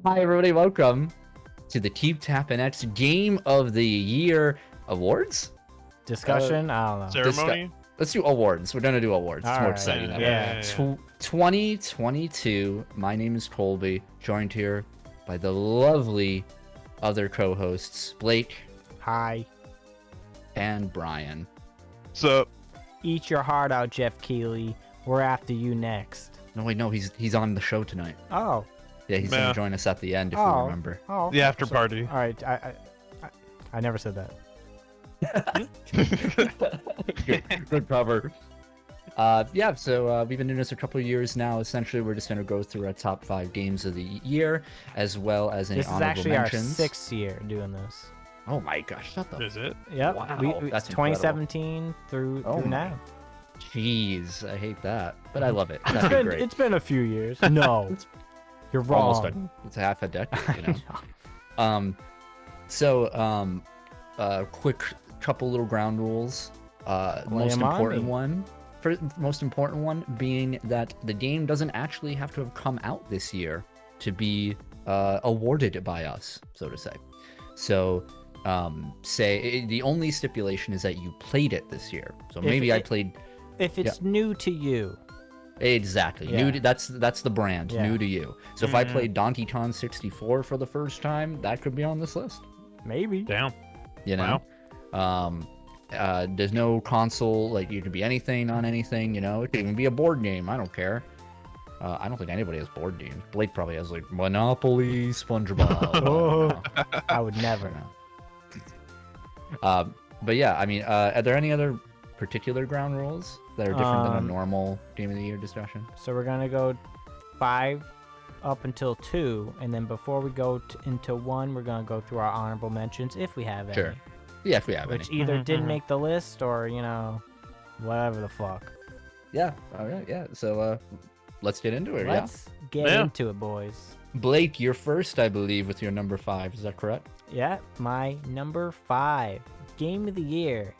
Hi, everybody. Welcome to the Tappin X Game of the Year awards Discussion. I don't know. Ceremony? Let's do awards. We're gonna do awards. It's All more right. exciting. Yeah. 2022. My name is Colby. Joined here by the lovely other co-hosts Blake Hi. and Brian. So, Eat your heart out, Jeff Keighley. We're after you next. No, wait, no, he's on the show tonight. Oh. Yeah, he's gonna join us at the end if we remember. Oh. the after party. All right. I never said that. Good cover. Yeah, so we've been doing this a couple of years now. Essentially, we're just going to go through our top 5 games of the year, as well as any This is honorable actually mentions. our 6th year doing this. Oh my gosh, shut the Is it? Yep. Wow, that's 2017 through now. Jeez, I hate that, but I love it. That'd be great. It's been a few years. No, you're wrong. Almost it's a half a decade, you know. Quick couple little ground rules. Most important one being that the game doesn't actually have to have come out this year to be awarded by us, so to say. So, say the only stipulation is that you played it this year. So maybe I played. If it's new to you. Exactly. Yeah. New to, that's the brand. Yeah. New to you. So if I played Donkey Kong 64 for the first time, that could be on this list. Maybe. Damn. You know. There's no console, like you could be anything on anything, you know. It could even be a board game. I don't care. I don't think anybody has board games. Blake probably has like Monopoly, SpongeBob. Oh, I would never. But yeah, I mean, are there any other particular ground rules that are different than a normal Game of the Year discussion? So we're gonna go 5 up until 2, and then before we go into 1, we're gonna go through our honorable mentions if we have any. Sure. Yeah, if we have Which any. either didn't make the list or, you know, whatever the fuck. Yeah. All right. Yeah. So let's get into it. Let's get into it, boys. Blake, you're first, I believe, with your number 5. Is that correct? Yeah, my number 5 game of the year,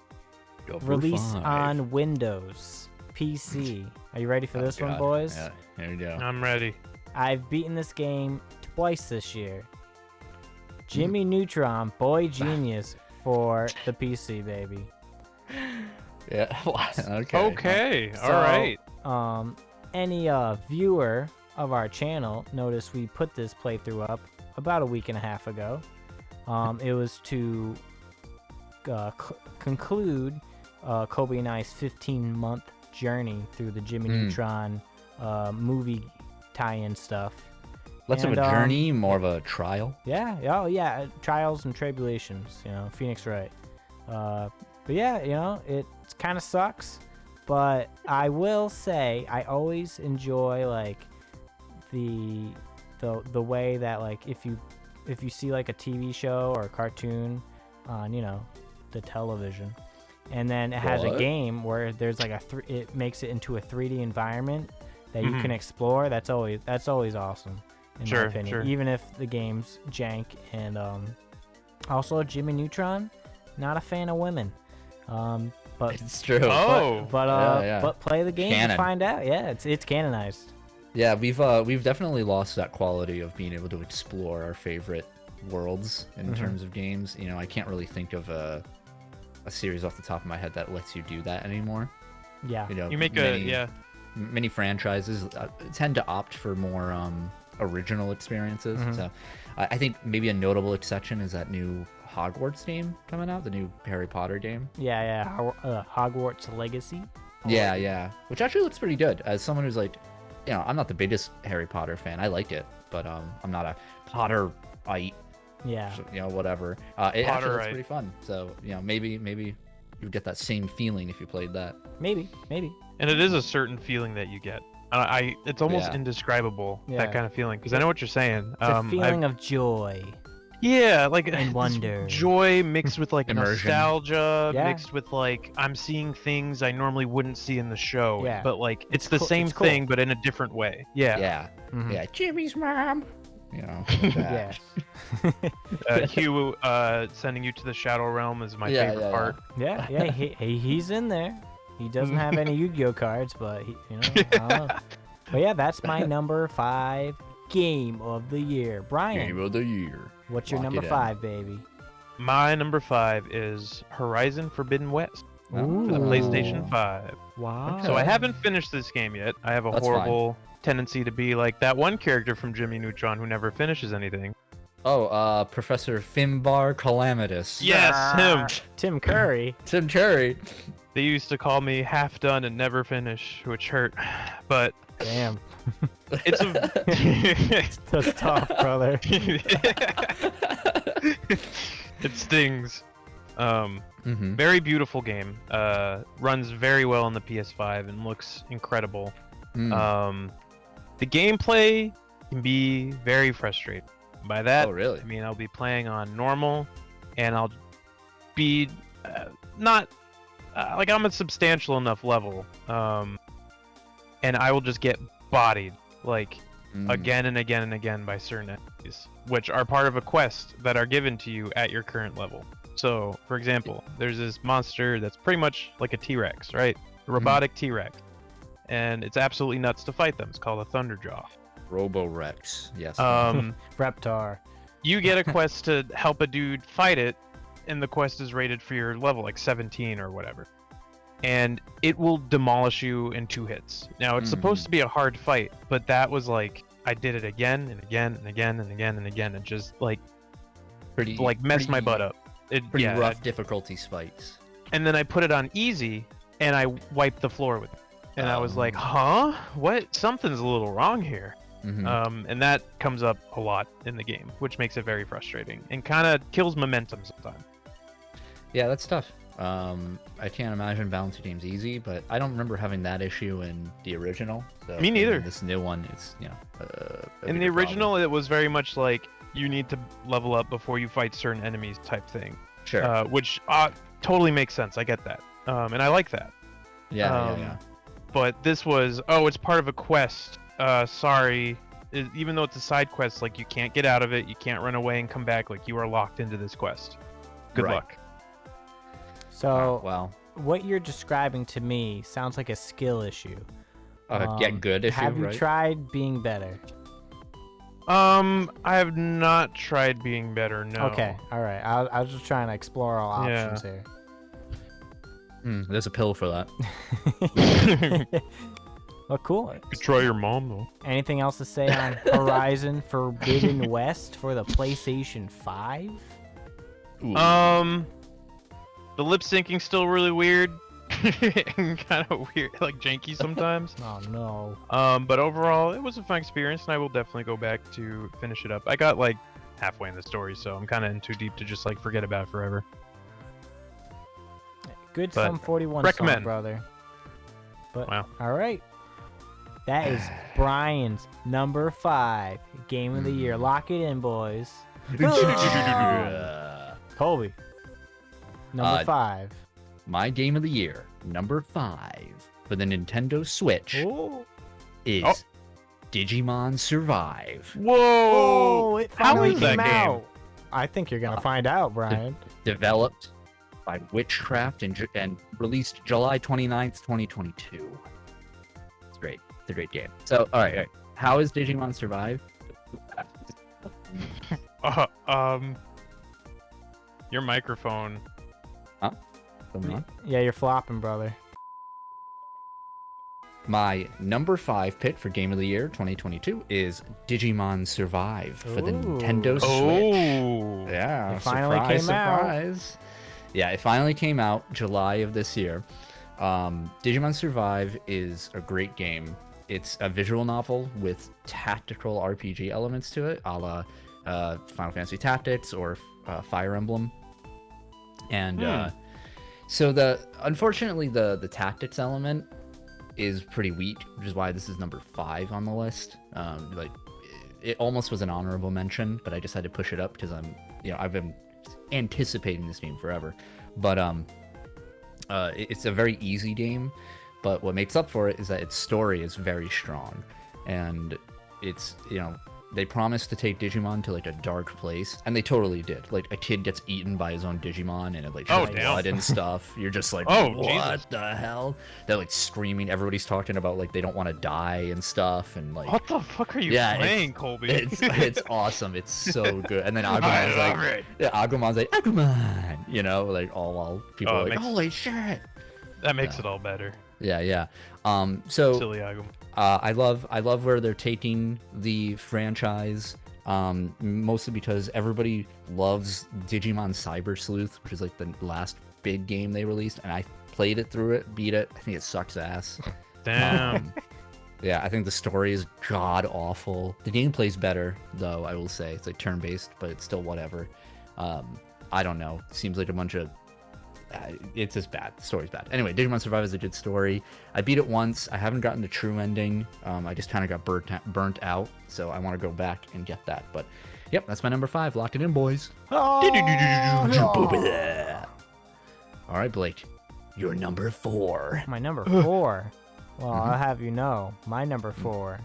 Number released 5. on Windows, PC. Are you ready for this one, God. boys? Yeah. Here we go. I'm ready. I've beaten this game twice this year. Jimmy Neutron, boy genius for the PC, baby. Yeah. Okay. Okay. So, All right. Any viewer of our channel noticed we put this playthrough up about a week and a half ago. It was to conclude Colby and I's 15-month journey through the Jimmy Neutron movie tie-in stuff. Less of a journey, more of a trial. Yeah. Oh, yeah. Trials and tribulations. You know, Phoenix Wright. But yeah, you know, it kind of sucks. But I will say, I always enjoy like the way that like if you see like a TV show or a cartoon on, you know, the television, and then it has a game where there's like it makes it into a 3D environment that you can explore. That's always awesome. In my opinion, sure. Even if the game's jank. And also Jimmy Neutron, not a fan of women, but It's true. but play the game Canon. to find out. Yeah, it's canonized. Yeah, we've definitely lost that quality of being able to explore our favorite worlds in terms of games. You know, I can't really think of a series off the top of my head that lets you do that anymore. Yeah. You know, You make many franchises tend to opt for more original experiences. So I think maybe a notable exception is that new Hogwarts game coming out, the new Harry Potter game. Yeah. Hogwarts Legacy. Yeah. Which actually looks pretty good. As someone who's like, you know, I'm not the biggest Harry Potter fan. I like it, but I'm not a Potterite. Yeah. So, you know, whatever. It actually looks pretty fun. So, you know, maybe you get that same feeling if you played that. Maybe. And it is a certain feeling that you get. It's almost indescribable, that kind of feeling, because I know what you're saying. It's a feeling of joy. Yeah, like and wonder. Joy mixed with like Immersion. nostalgia, mixed with like I'm seeing things I normally wouldn't see in the show. Yeah. But like it's the same thing, but in a different way. Yeah. Yeah. Jimmy's mom. You know. Yeah. Hugh sending you to the Shadow Realm is my favorite part. Yeah. He's in there. He doesn't have any Yu-Gi-Oh cards, but he, you know. I don't know. But yeah, that's my number 5 game of the year. Brian. Game of the year. What's your number 5, baby? My number 5 is Horizon Forbidden West for the PlayStation 5. Wow. Okay. So I haven't finished this game yet. I have a horrible tendency to be like that one character from Jimmy Neutron who never finishes anything. Oh, Professor Finbar Calamitous. Yes, him. Tim Curry. Tim Curry. They used to call me half done and never finish, which hurt. But damn. It's a that's tough, brother. It stings. Very beautiful game. Runs very well on the PS5 and looks incredible. The gameplay can be very frustrating. By that, really? I mean I'll be playing on normal, and I'll be not like I'm a substantial enough level, and I will just get bodied like again and again and again by certain enemies, which are part of a quest that are given to you at your current level. So, for example, there's this monster that's pretty much like a T-Rex, right? A robotic T-Rex, and it's absolutely nuts to fight them. It's called a Thunderjaw. Robo-Rex, yes. Reptar. You get a quest to help a dude fight it, and the quest is rated for your level, like 17 or whatever. And it will demolish you in 2 hits. Now, it's supposed to be a hard fight, but that was like, I did it again and again and again and again and again, and just like, messed my butt up. Pretty rough difficulty spikes. And then I put it on easy, and I wiped the floor with it. And I was like, huh? What? Something's a little wrong here. And that comes up a lot in the game, which makes it very frustrating and kind of kills momentum sometimes. Yeah, that's tough. I can't imagine balancing games easy, but I don't remember having that issue in the original. So me neither. This new one, it's in the original, it was very much like you need to level up before you fight certain enemies type thing. Sure. Which totally makes sense. I get that, and I like that. Yeah. But this was it's part of a quest. Sorry, even though it's a side quest, like you can't get out of it, you can't run away and come back, like you are locked into this quest. Good luck. So, what you're describing to me sounds like a skill issue. Get good issue, have you tried being better? I have not tried being better, no. Okay, all right. I was just trying to explore all options here. There's a pill for that. Well, cool. You could try your mom, though. Anything else to say on Horizon Forbidden West for the PlayStation 5? The lip syncing's still really weird. And kind of weird, like janky sometimes. Oh, no. But overall, it was a fun experience, and I will definitely go back to finish it up. I got, like, halfway in the story, so I'm kind of in too deep to just, like, forget about it forever. Good Sum 41 recommend. song, brother. But, wow. All right. That is Brian's number 5 game of the year. Lock it in, boys. Colby. Number 5. My game of the year, number 5 for the Nintendo Switch is Digimon Survive. Whoa! It finally How is that came out. game? I think you're gonna find out, Brian. Developed by Witchcraft and released July 29th, 2022. It's great. It's a great game. So, all right. How is Digimon Survive? Your microphone. Huh? Yeah, you're flopping, brother. My number 5 pick for Game of the Year 2022 is Digimon Survive for the Nintendo Switch. Yeah, it finally came out. Yeah, it finally came out July of this year. Digimon Survive is a great game. It's a visual novel with tactical RPG elements to it, a la Final Fantasy Tactics or Fire Emblem. And so unfortunately the tactics element is pretty weak, which is why this is number 5 on the list. Like it almost was an honorable mention, but I just had to push it up because I've been anticipating this game forever. But it's a very easy game, but what makes up for it is that its story is very strong, and it's they promised to take Digimon to like a dark place, and they totally did. Like a kid gets eaten by his own Digimon, and it like shoots blood and stuff. You're just like, what Jesus. the hell? They're like screaming. Everybody's talking about like they don't want to die and stuff, and like What the fuck are you playing, Colby? It's awesome. It's so good. And then Agumon's Agumon's like Agumon, you know, like all while people are like, holy shit. That makes it all better. Yeah. So silly Agumon. I love where they're taking the franchise, mostly because everybody loves Digimon Cyber Sleuth, which is like the last big game they released, and I played it through it, beat it. I think it sucks ass. Damn. Yeah, I think the story is god awful. The gameplay's better, though, I will say. It's like turn-based, but it's still whatever. I don't know. Seems like a bunch of... it's just bad. The story's bad. Anyway, Digimon Survive is a good story. I beat it once. I haven't gotten the true ending. I just kind of got burnt out, so I want to go back and get that. But, yep, that's my number 5. Locked it in, boys. All right, Blake. Your number 4. My number 4. Well, I'll have you know, my number 4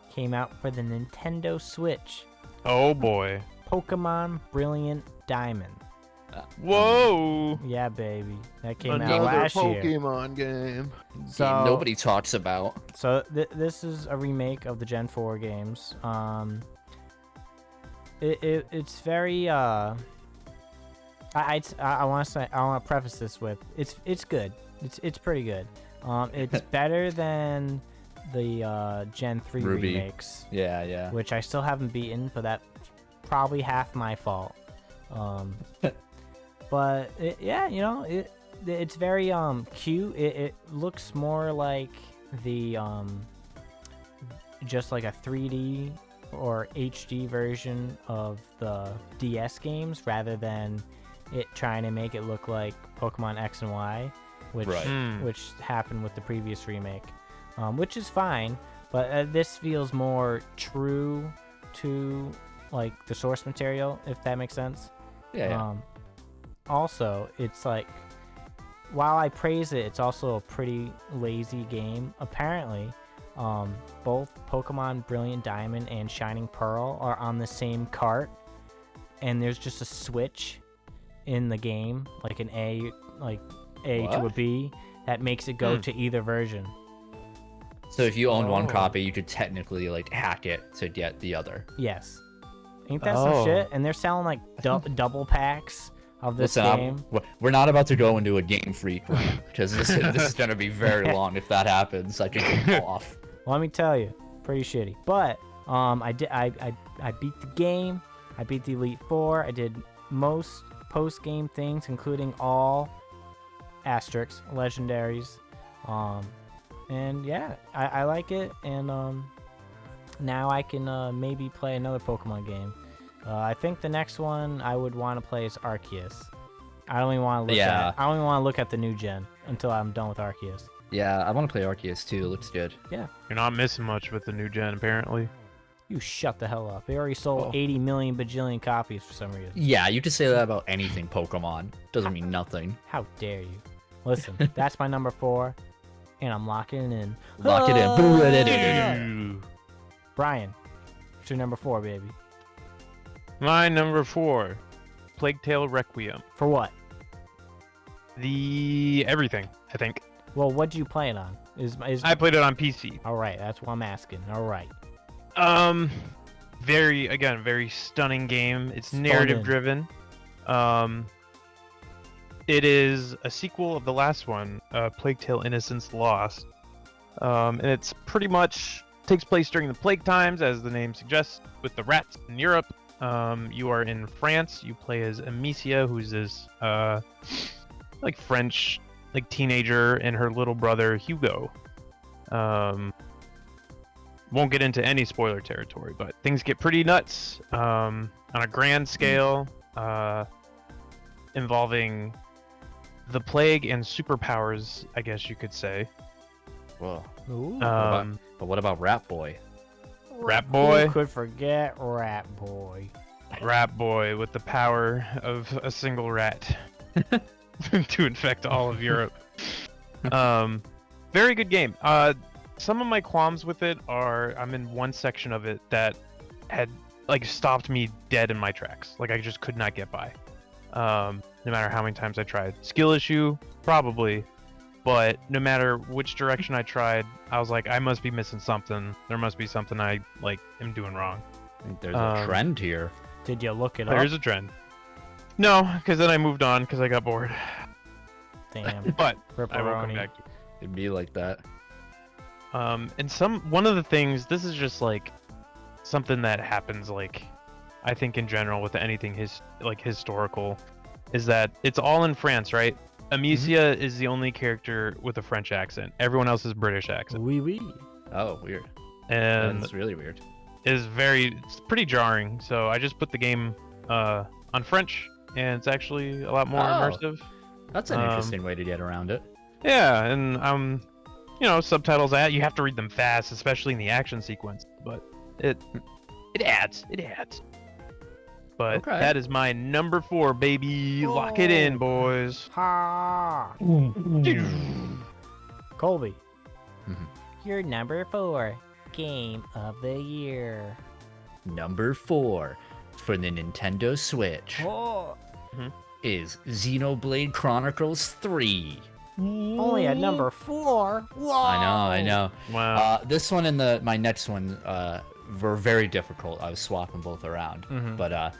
came out for the Nintendo Switch. Oh, boy. Pokemon Brilliant Diamond. Whoa! Yeah, baby. That came out Another last year. Pokemon game. So, game nobody talks about. So this is a remake of the Gen 4 games. It's very I want to preface this with it's good. It's pretty good. It's better than the Gen 3 Ruby. remakes. Yeah. Which I still haven't beaten, but that's probably half my fault. But it's very cute. It looks more like the just like a 3D or HD version of the DS games rather than it trying to make it look like Pokemon X and Y, which happened with the previous remake, which is fine. But this feels more true to like the source material, if that makes sense. Yeah. Also, it's like, while I praise it, it's also a pretty lazy game. Apparently, both Pokemon Brilliant Diamond and Shining Pearl are on the same cart, and there's just a switch in the game, like an A to a B, that makes it go to either version. So if you own one copy, you could technically like hack it to get the other. Yes. Ain't that some shit? And they're selling like double packs of this game. We're not about to go into a Game Freak rant because this is going to be very long if that happens. I can go off. Well, let me tell you, pretty shitty. But I beat the game. I beat the Elite Four. I did most post-game things, including all asterisks, legendaries. And yeah, I like it. And now I can maybe play another Pokemon game. I think the next one I would want to play is Arceus. I don't even want to look at the new gen until I'm done with Arceus. Yeah, I want to play Arceus too. It looks good. Yeah. You're not missing much with the new gen, apparently. You shut the hell up. They already sold 80 million bajillion copies for some reason. Yeah, you could say that about anything Pokemon. Doesn't mean nothing. How dare you? Listen, that's my number 4, and I'm locking it in. Lock it in. Brian, what's your number 4, baby? My number 4, Plague Tale Requiem. For what? Everything, I think. Well, what do you play it on? I played it on PC. All right, that's what I'm asking. All right. Very stunning game. It's narrative driven. It is a sequel of the last one, Plague Tale Innocence Lost. And it's pretty much takes place during the plague times, as the name suggests, with the rats in Europe. You are in France. You play as Amicia, who's this like French teenager, and her little brother Hugo. Won't get into any spoiler territory, but things get pretty nuts on a grand scale, involving the plague and superpowers, I guess you could say. Whoa. Ooh. But what about Rat Boy? Rat Boy? Who could forget Rat Boy? Rat Boy with the power of a single rat to infect all of Europe. Very good game. Some of my qualms with it are I'm in one section of it that had like stopped me dead in my tracks. Like I just could not get by. No matter how many times I tried. Skill issue, probably. But no matter which direction I tried, I was like, I must be missing something. There must be something I like am doing wrong. I think there's a trend here. Did you look it up? There's a trend. No, because then I moved on because I got bored. Damn. But Pepperoni. I will come back to it. It'd be like that. And one of the things, this is just like something that happens, like I think in general with anything historical, is that it's all in France, right? Amicia is the only character with a French accent. Everyone else is British accent. Oui, oui. Oh, weird. And That's really weird. it's pretty jarring. So I just put the game on French, and it's actually a lot more immersive. That's an interesting way to get around it. Yeah, and subtitles you have to read them fast, especially in the action sequence, but it adds. But Okay. that is my number 4, baby. Lock it in, boys. Ha! Colby. Your number 4 game of the year. Number 4 for the Nintendo Switch is Xenoblade Chronicles 3. Only at number 4. Whoa! I know. Wow. This one and my next one were very difficult. I was swapping both around, but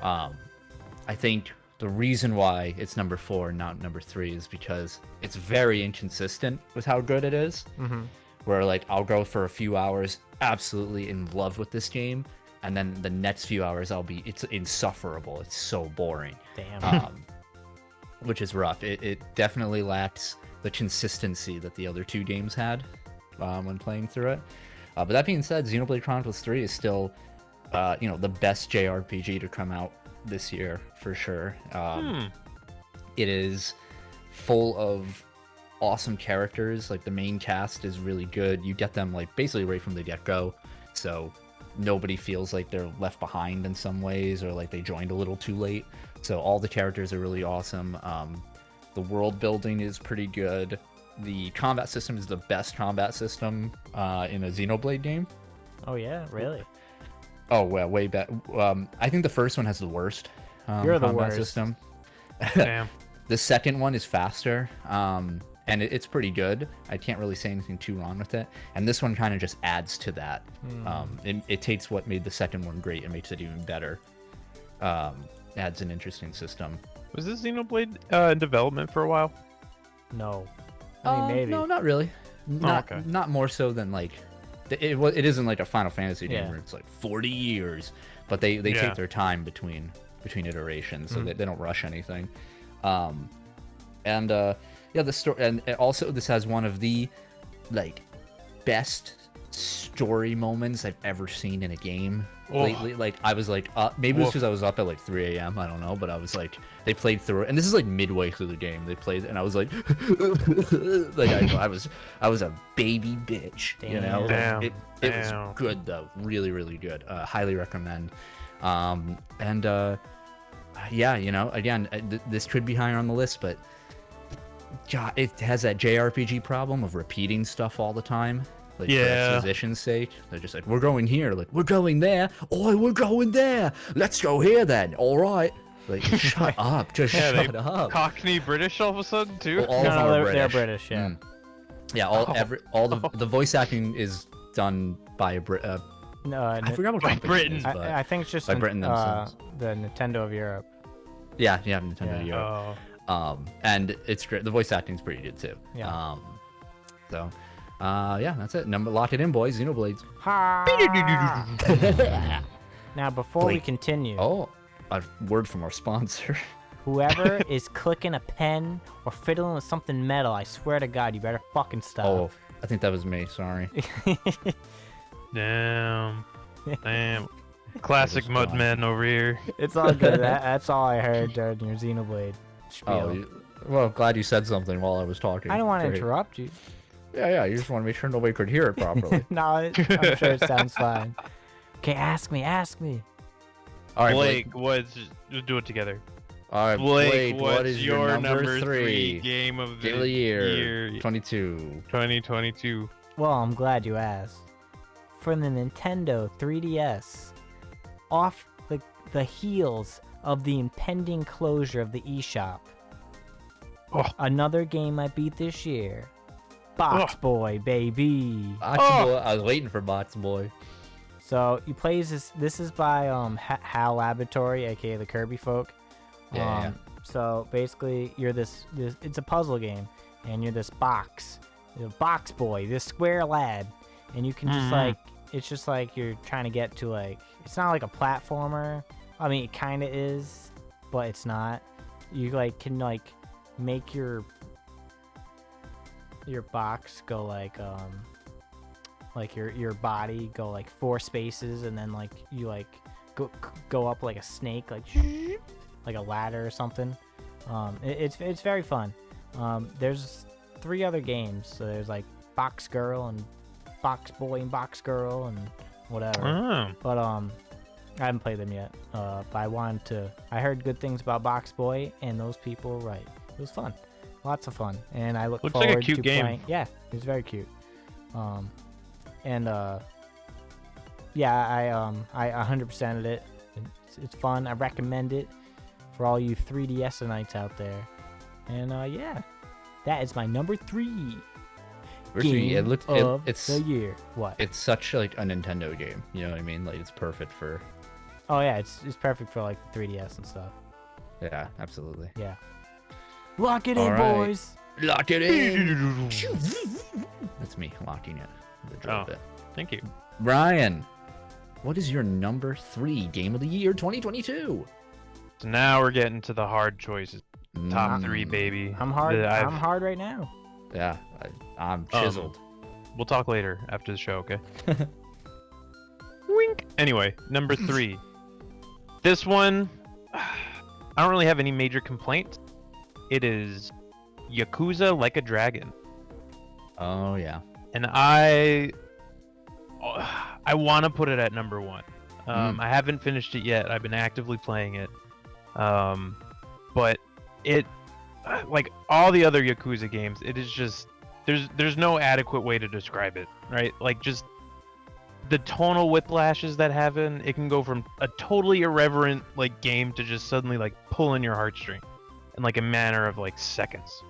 I think the reason why it's number 4 and not number 3 is because it's very inconsistent with how good it is. Where like I'll go for a few hours absolutely in love with this game, and then the next few hours it's insufferable. It's so boring. Damn. Which is rough. It definitely lacks the consistency that the other 2 games had when playing through it. But that being said, Xenoblade Chronicles 3 is still, the best JRPG to come out this year for sure. It is full of awesome characters. Like the main cast is really good. You get them like basically right from the get-go, so nobody feels like they're left behind in some ways or like they joined a little too late. So all the characters are really awesome. The world building is pretty good. The combat system is the best combat system in a Xenoblade game. Oh yeah, really? Oh well, way better. I think the first one has the worst You're the combat worst. system. Damn. The second one is faster, and it's pretty good. I can't really say anything too wrong with it. And this one kind of just adds to that. It takes what made the second one great and makes it even better. Adds an interesting system. Was this Xenoblade in development for a while? No. I mean, maybe. No, not really. Okay. Not more so than like it isn't like a Final Fantasy game Yeah. where it's like 40 years, but they take their time between iterations, so they don't rush anything. The story, and also this has one of the like best story moments I've ever seen in a game lately. Like I was like maybe it was because I was up at like 3 a.m. I don't know, but I was like, they played through it, and this is like midway through the game they played, and I was like like I was a baby bitch. You know. Damn. It was good though, really really good. Highly recommend. Again, this could be higher on the list, but God, it has that JRPG problem of repeating stuff all the time. Like for exposition's sake, they're just like, we're going here, like we're going there, we're going there. Let's go here then. All right, like shut up, just shut up. Cockney British all of a sudden too. All of them are they're British, yeah. Yeah, all the voice acting is done by a Brit. No, I forgot what company Britain. it is, but I think it's just by Britain themselves. the Nintendo of Europe. Yeah, Nintendo Europe. Oh. And it's great. The voice acting's pretty good too. Yeah. That's it. Lock it in, boys. Xenoblades. Now, before we continue, a word from our sponsor. whoever is clicking a pen or fiddling with something metal, I swear to God, you better fucking stop. Oh, I think that was me. Sorry. Damn. Classic Mudman over here. It's all good. That's all I heard during your Xenoblade spiel. Well, glad you said something while I was talking. I don't want to interrupt you. Yeah. You just want to make sure nobody could hear it properly. No, I'm sure it sounds fine. Okay, ask me. All right, Blake, let's do it together. All right, Blake, what is your number 3 game of the year? 2022. Well, I'm glad you asked. For the Nintendo 3DS, off the heels of the impending closure of the eShop. Oh. Another game I beat this year. Box Boy, baby. Box Boy. I was waiting for Box Boy. So you play this is by HAL Laboratory, aka the Kirby folk. Yeah. So basically you're this it's a puzzle game, and you're this box boy, this square lad, and you can just like, it's just like you're trying to get to like, it's not like a platformer. I mean, it kind of is, but it's not. You like can like make your box go like your body go like 4 spaces, and then like you like go up like a snake, like a ladder or something. It's very fun. There's 3 other games. So there's like Box Girl and Box Boy and Box Girl and whatever. But I haven't played them yet. But I heard good things about Box Boy, and those people were right. It was fun. Lots of fun. And I look Looks forward like a cute to game. playing. Yeah, it was very cute. Yeah, I 100%ed it. It's fun. I recommend it for all you 3DS-ites out there. And yeah, that is my number 3 game it's the year. What? It's such like a Nintendo game. You know what I mean? Like it's perfect for. Oh yeah, it's perfect for like 3DS and stuff. Yeah, absolutely. Yeah. Lock it in, All right. boys. Lock it in. That's me locking it. The drill bit. Thank you. Ryan, what is your number 3 game of the year 2022? So now we're getting to the hard choices. Top 3, baby. I'm hard. I'm hard right now. Yeah, I'm chiseled. We'll talk later after the show, okay? Wink. Anyway, number 3. This one, I don't really have any major complaints. It is Yakuza Like a Dragon. Oh yeah. And I want to put it at number 1. I haven't finished it yet. I've been actively playing it. But it, like all the other Yakuza games, it is just, there's no adequate way to describe it, right? Like just the tonal whiplashes that happen, it can go from a totally irreverent like game to just suddenly like pulling your heartstring in like a matter of like seconds.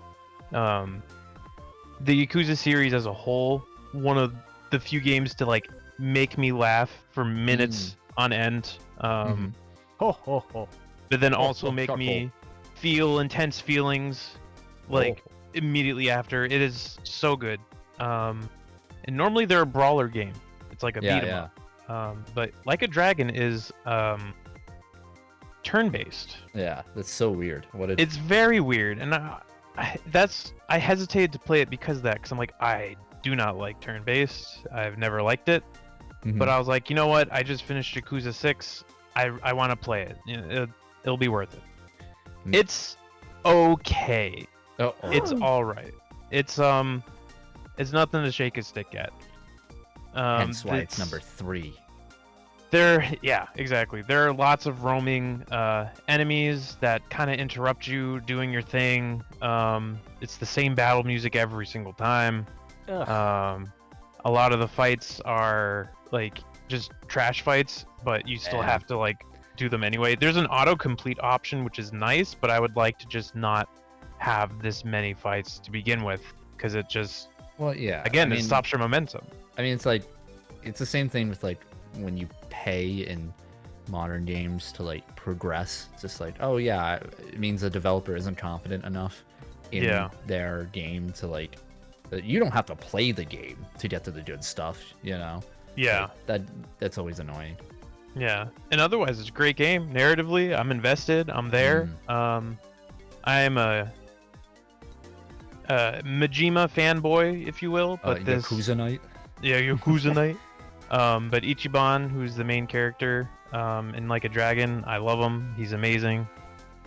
The Yakuza series as a whole, one of the few games to like make me laugh for minutes on end. But then also make me feel intense feelings like immediately after. It is so good. And normally they're a brawler game. It's like a beat 'em up. But Like a Dragon is turn-based. Yeah, that's so weird. It's very weird, and I hesitated to play it because of that, because I'm like, I do not like turn-based. I've never liked it. But I was like, you know what? I just finished Yakuza 6. I want to play it. You know, it'll be worth it. It's okay. It's all right. It's nothing to shake a stick at. Hence why it's number 3. Yeah, exactly. There are lots of roaming enemies that kind of interrupt you doing your thing. It's the same battle music every single time. A lot of the fights are like just trash fights, but you still have to like do them anyway. There's an autocomplete option, which is nice, but I would like to just not have this many fights to begin with, because it just it stops your momentum. I mean, it's like it's the same thing with like when you pay in modern games to like progress. It's just like, oh yeah, it means the developer isn't confident enough in their game to like, you don't have to play the game to get to the good stuff, you know? Yeah. Like, that's always annoying. Yeah. And otherwise, it's a great game. Narratively, I'm invested. I'm there. I am a Majima fanboy, if you will. But Yakuza Knight? Yeah, Yakuza Knight. But Ichiban, who's the main character in Like a Dragon, I love him. He's amazing.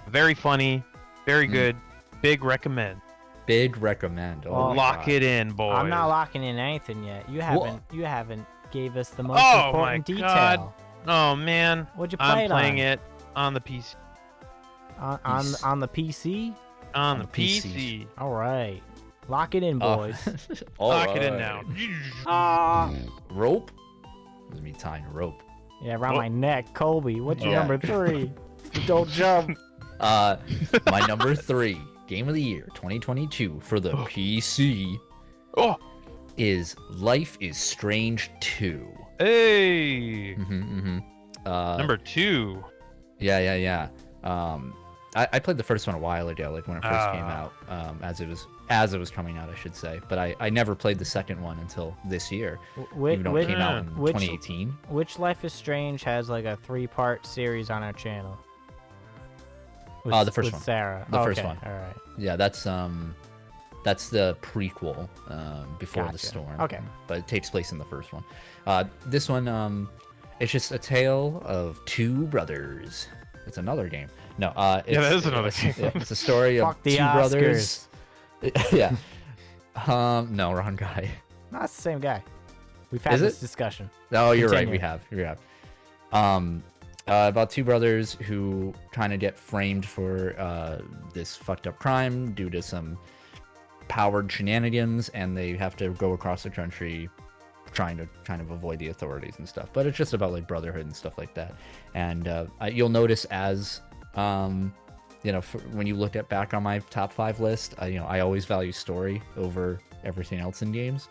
Very funny. Very good. Big recommend. Big recommend. Oh, lock it in, boy. I'm not locking in anything yet. You haven't gave us the most important detail. God. Oh man. What'd you play I'm playing it on the PC. On the PC? On the PC. All right. Lock it in, boys. Lock it in now. Rope? This is me tying rope. Yeah, around my neck. Colby, what's your Yeah. number 3? Don't jump. My number 3 game of the year 2022 for the PC is Life is Strange 2. Hey. Number 2. Yeah. I played the first one a while ago, like when it first came out, as it was coming out, I should say. But I never played the second one until this year, even though it came out in 2018. Which Life is Strange has like a 3-part series on our channel? The first one. Sarah. The first one. All right. Yeah, that's the prequel before the storm. Okay. But it takes place in the first one. This one, it's just a tale of 2 brothers. It's another game. No, that is another game. It's a story of 2 brothers. Yeah. No, wrong guy. No, it's the same guy. We've had this discussion. Oh, you're right. We have. About 2 brothers who trying to get framed for this fucked up crime due to some powered shenanigans, and they have to go across the country trying to kind of avoid the authorities and stuff. But it's just about like brotherhood and stuff like that. And you'll notice as when you look back on my top 5 list, I always value story over everything else in games.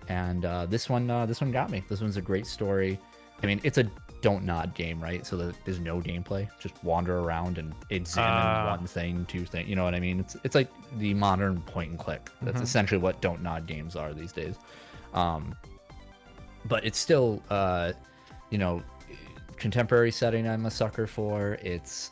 And this one got me. This one's a great story. I mean, it's a don't nod game, right? So there's no gameplay. Just wander around and examine one thing, 2 things. You know what I mean? It's like the modern point and click. That's essentially what don't nod games are these days. But it's still, contemporary setting I'm a sucker for. It's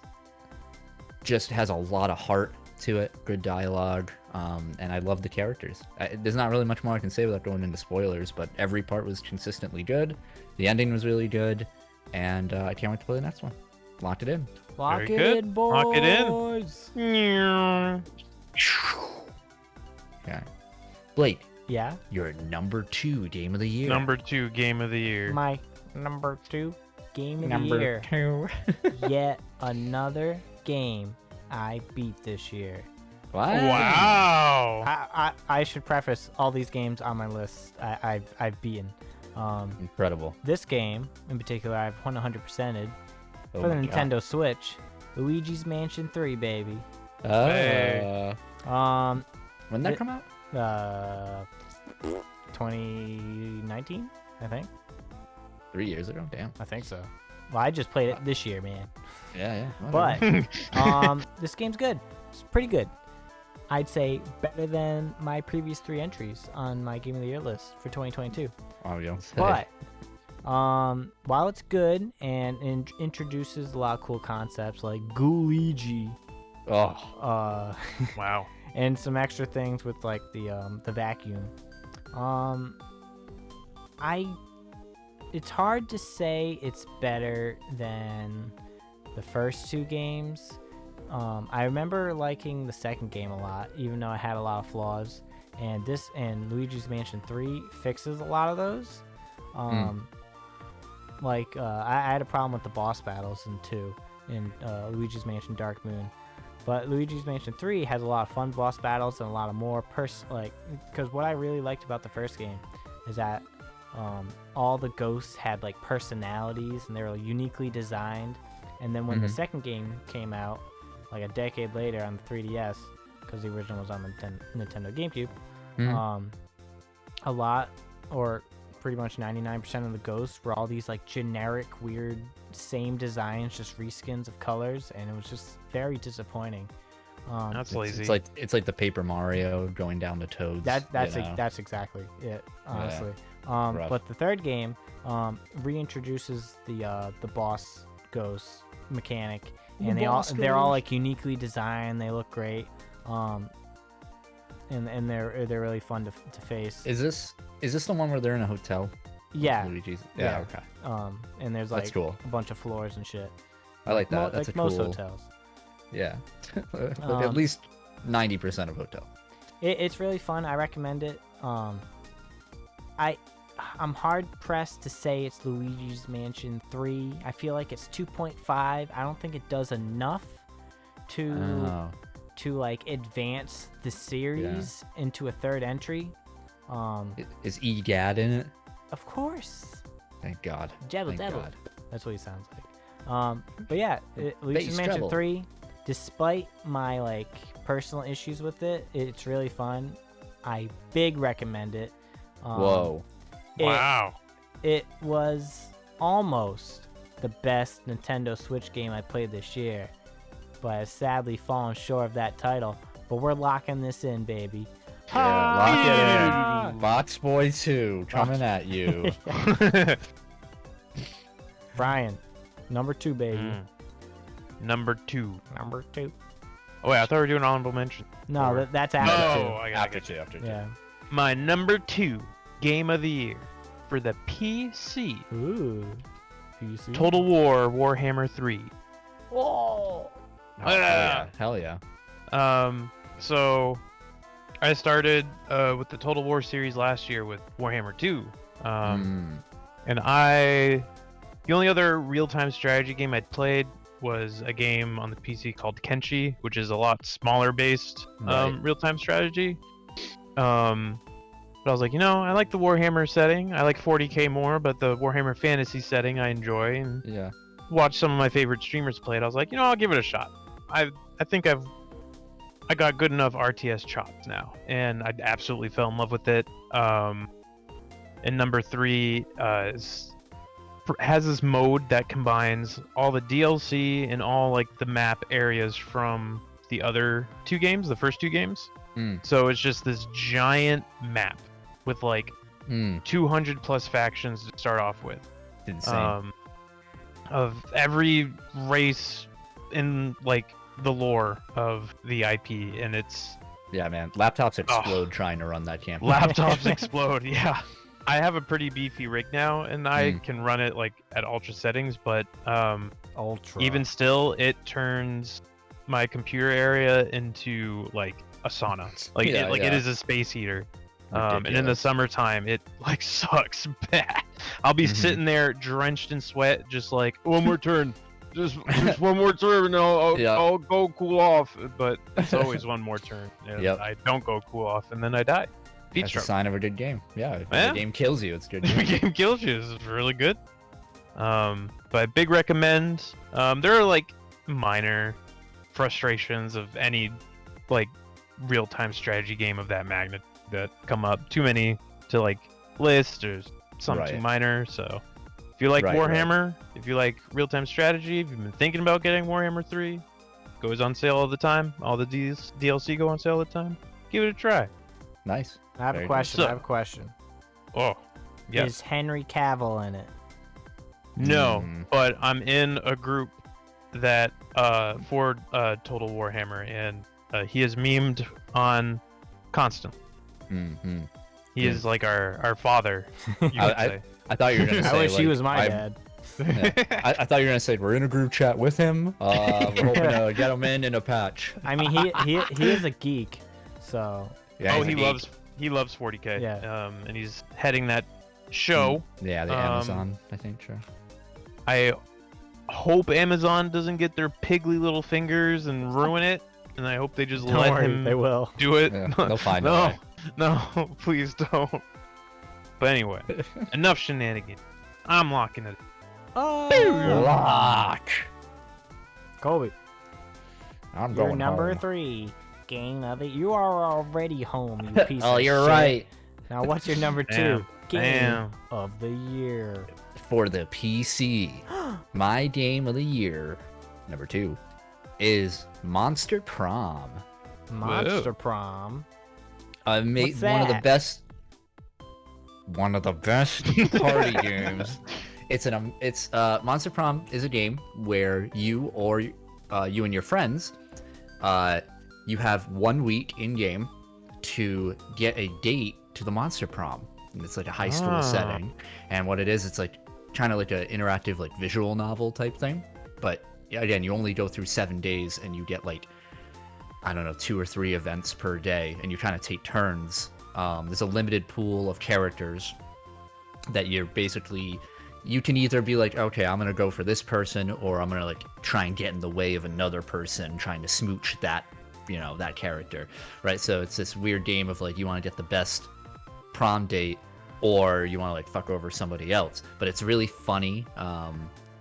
just has a lot of heart to it, good dialogue, and I love the characters. There's not really much more I can say without going into spoilers, but every part was consistently good. The ending was really good, and I can't wait to play the next one. Locked it in. Lock it in, boys. Lock it in. Okay. Blake. Yeah? Your number 2 game of the year. Number 2 game of the year. My number 2 game of the year. Number 2. Yet another game I beat this year. Wow. I should preface all these games on my list I've beaten. Incredible. This game in particular I've 100%ed Oh for the my Nintendo God. Switch. Luigi's Mansion 3, baby. Hey. When did that come out? 2019, I think. 3 years ago? Damn. I think so. Well, I just played it this year, man. Yeah. But whatever. this game's good. It's pretty good. I'd say better than my previous 3 entries on my Game of the Year list for 2022. Oh, you don't say. But while it's good and introduces a lot of cool concepts like Gooligi, Wow. and some extra things with like the vacuum, it's hard to say it's better than the first 2 games. I remember liking the second game a lot, even though it had a lot of flaws. And Luigi's Mansion 3 fixes a lot of those. Like I had a problem with the boss battles in 2 in Luigi's Mansion Dark Moon, but Luigi's Mansion 3 has a lot of fun boss battles and a lot of more because what I really liked about the first game is that all the ghosts had like personalities and they were uniquely designed. And then when the second game came out, like a decade later on the 3DS, because the original was on the Nintendo GameCube, a lot, or pretty much 99% of the ghosts were all these like generic, weird, same designs, just reskins of colors, and it was just very disappointing. That's lazy. It's like the Paper Mario going down to Toads. That's exactly it, honestly. Rough. But the third game reintroduces the boss ghost mechanic, and they're all like uniquely designed. They look great, and they're really fun to face. Is this the one where they're in a hotel? Yeah. Luigi's. Yeah. Okay. And there's like That's cool. a bunch of floors and shit. I like that. That's like a cool. most hotels. Yeah. At least 90% of hotel. It's really fun. I recommend it. I'm hard pressed to say it's Luigi's Mansion 3. I feel like it's 2.5. I don't think it does enough to like advance the series into a third entry. Is EGAD in it? Of course. Thank God. Devil. God. That's what he sounds like. But yeah, Luigi's Bass Mansion treble. 3, despite my like personal issues with it, it's really fun. I big recommend it. Whoa. Wow. It was almost the best Nintendo Switch game I played this year, but I've sadly fallen short of that title. But we're locking this in, baby. Yeah, lock it in. Box Boy 2 coming at you. Brian, number 2, baby. Number 2. Number 2. Oh wait, I thought we were doing honorable mention. No, that's No, after I 2. got After 2, after 2. Yeah. My number 2 game of the year for the PC. Ooh. PC. Total War Warhammer 3. Whoa. Oh, hell yeah. So I started with the Total War series last year with Warhammer 2. And the only other real-time strategy game I'd played was a game on the PC called Kenshi, which is a lot smaller based real-time strategy. But I was like, I like the Warhammer setting. I like 40K more, but the Warhammer Fantasy setting I enjoy. And Yeah. watched some of my favorite streamers play it. I was like, I'll give it a shot. I think I got good enough RTS chops now, and I absolutely fell in love with it. And number 3 has this mode that combines all the DLC and all like the map areas from the other 2 games, the first 2 games. So it's just this giant map with like 200 plus factions to start off with. Insane. Of every race in like the lore of the IP, and it's Yeah, man. Laptops explode trying to run that campaign. laptops explode. Yeah, I have a pretty beefy rig now, and I can run it like at ultra settings, but Ultra. even still, it turns my computer area into like a sauna. Like it is a space heater. And in the Ridiculous. summertime, it like sucks bad. I'll be sitting there drenched in sweat, just like one more turn, just one more turn, and I'll go cool off. But it's always one more turn. And I don't go cool off, and then I die. That's a sign of a good game. Yeah, if Yeah. the game kills you, it's good. The game kills you. It's really good. But big recommend. There are like minor frustrations of any like real-time strategy game of that magnitude that come up. Too many to like list, or some too minor. So if you like Warhammer, if you like real-time strategy, if you've been thinking about getting Warhammer 3, goes on sale all the time. All the DLC go on sale all the time. Give it a try. Nice. I have a question. Oh, yeah. Is Henry Cavill in it? No, but I'm in a group that for Total Warhammer, and he is memed on constant. He is like our father. I thought you were gonna say. I wish he like, was my dad. Yeah. I thought you were gonna say we're in a group chat with him. We're hoping to get him in a patch. I mean, he is a geek, so. Yeah, oh, he loves 40K. Yeah. And he's heading that show. Yeah, the Amazon, I think. Sure. I hope Amazon doesn't get their piggly little fingers and ruin it, and I hope they just Don't let worry, him they will. do it. Yeah, they'll find a way. No, please don't. But anyway, enough shenanigans. I'm locking it. Lock. Colby, I'm your going number home. 3 game of it. You are already home, you piece Oh, of you're shit. right. Now, what's your number 2 game Damn. of the year? For the PC, my game of the year, number 2, is Monster Prom. Monster Prom. I've made What's one of the that? best party games. It's Monster Prom is a game where you and your friends, you have 1 week in game to get a date to the Monster Prom. And it's like a high school setting, and what it is, it's like kind of like an interactive like visual novel type thing. But again, you only go through 7 days, and you get like, I don't know, 2 or 3 events per day, and you kind of take turns. There's a limited pool of characters that you can either be like, okay, I'm gonna go for this person, or I'm gonna like try and get in the way of another person trying to smooch that, that character, right? So it's this weird game of like, you want to get the best prom date, or you want to like fuck over somebody else. But it's really funny.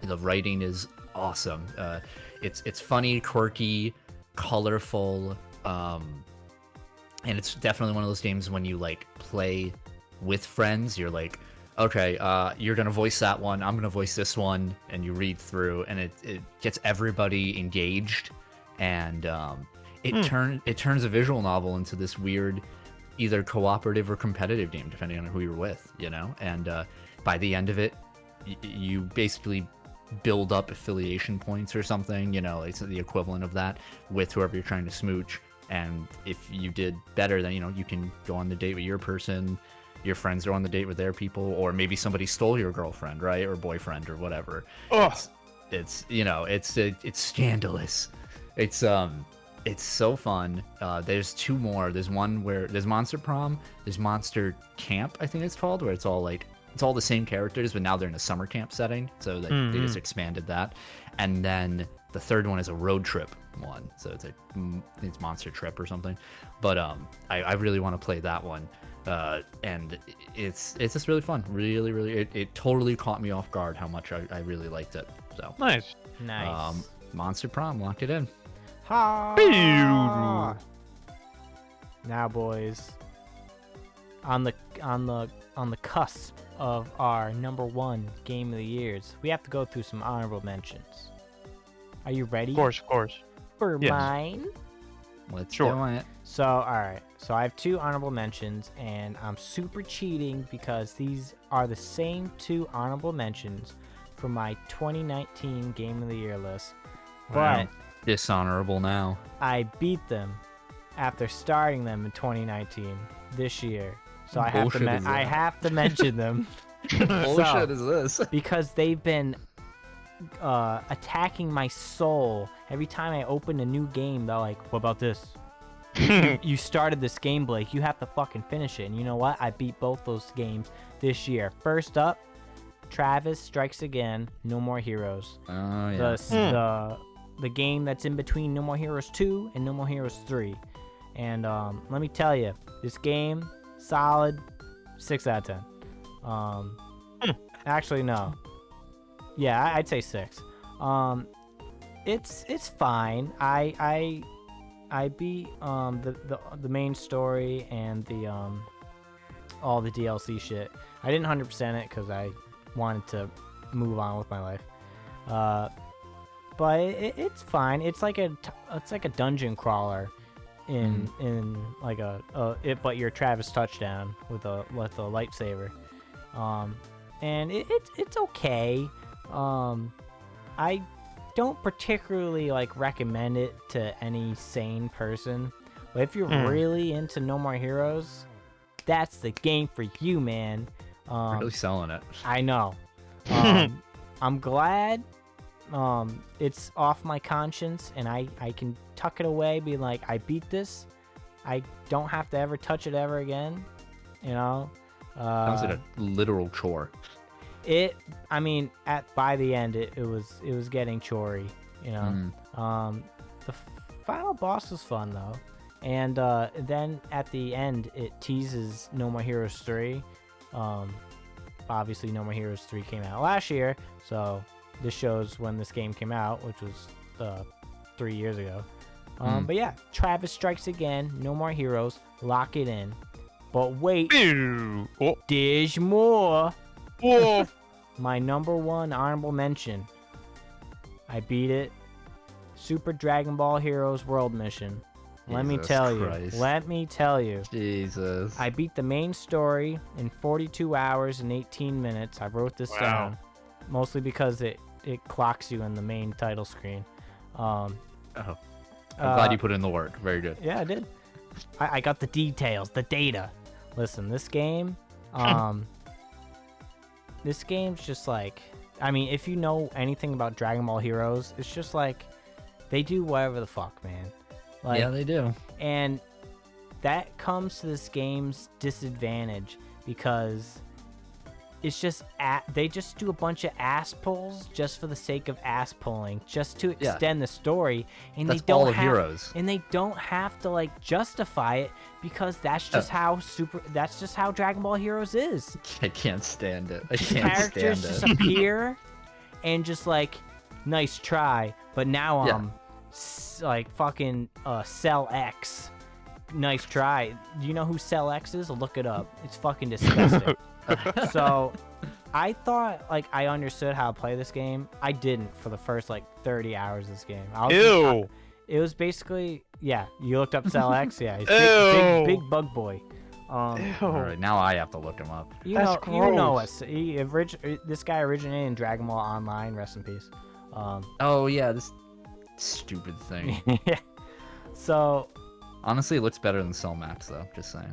The writing is awesome. It's funny, quirky, colorful, and it's definitely one of those games when you like play with friends, you're like, okay, you're gonna voice that one, I'm gonna voice this one, and you read through, and it gets everybody engaged, and it turns a visual novel into this weird, either cooperative or competitive game, depending on who you're with, you know. And by the end of it, you basically build up affiliation points or something, you know, it's the equivalent of that with whoever you're trying to smooch. And if you did better, then, you know, you can go on the date with your person, your friends are on the date with their people, or maybe somebody stole your girlfriend, right, or boyfriend or whatever. It's you know, it's scandalous. It's so fun. There's two more. There's one where there's Monster Prom, there's Monster Camp, I think it's called, where it's all the same characters, but now they're in a summer camp setting, so they just expanded that. And then the third one is a road trip one, so it's Monster Trip or something. But I really want to play that one, and it's just really fun. Really, it totally caught me off guard how much I really liked it. So nice. Monster Prom, locked it in. Ha! Now, boys, on the cusp of our #1 game of the years, we have to go through some honorable mentions. Are you ready? Of course. For yes. Mine? Let's do it. So, all right. So I have 2 honorable mentions, and I'm super cheating because these are the same 2 honorable mentions for my 2019 Game of the Year list. Wow. But Dishonorable now. I beat them after starting them in 2019 this year. So I have to mention them. Bullshit is this? Because they've been attacking my soul. Every time I open a new game, they're like, what about this? You started this game, Blake. You have to fucking finish it. And you know what? I beat both those games this year. First up, Travis Strikes Again, No More Heroes. Oh, yeah. The game that's in between No More Heroes 2 and No More Heroes 3. And let me tell you, this game, solid 6 out of 10. Actually, no. Yeah, I'd say 6. It's fine. I beat the main story and the all the DLC shit. I didn't 100% it because I wanted to move on with my life. But it's fine. It's like a dungeon crawler in like but you're Travis Touchdown with a lightsaber. And it's okay. I don't particularly like recommend it to any sane person, but if you're really into No More Heroes, that's the game for you, man. Really selling it. I know. I'm glad it's off my conscience and I can tuck it away, being like, I beat this. I don't have to ever touch it ever again, you know. Sounds like a literal chore. By the end, it was getting chory, you know. The final boss was fun though, and then at the end it teases No More Heroes 3. Obviously, No More Heroes 3 came out last year, so this shows when this game came out, which was 3 years ago. But yeah, Travis Strikes Again, No More Heroes, lock it in. But wait, there's more. Whoa. My #1 honorable mention. I beat it. Super Dragon Ball Heroes World Mission. Let me tell you. Jesus. I beat the main story in 42 hours and 18 minutes. I wrote this down. Mostly because it clocks you in the main title screen. I'm glad you put in the work. Very good. Yeah, I did. I got the details, the data. Listen, this game, this game's just like, if you know anything about Dragon Ball Heroes, it's just like, they do whatever the fuck, man. Like, yeah, they do. And that comes to this game's disadvantage because it's just they just do a bunch of ass pulls just for the sake of ass pulling, just to extend the story, and that's they don't all of have Heroes. And they don't have to like justify it because that's just that's just how Dragon Ball Heroes is. I can't stand it. Characters just appear and just like, nice try, but now Yeah. I'm like fucking Cell X. Nice try. Do you know who Cell X is? Look it up. It's fucking disgusting. So I thought like I understood how to play this game. I didn't for the first like 30 hours of this game. Ew. It was basically, yeah, you looked up Cell X? Yeah, he's Ew. big bug boy. Ew. All right, now I have to look him up. That's You know gross. us. This guy originated in Dragon Ball Online. Rest in peace. Oh yeah, this stupid thing. Yeah. So, Honestly, it looks better than Cell Max though. Just saying.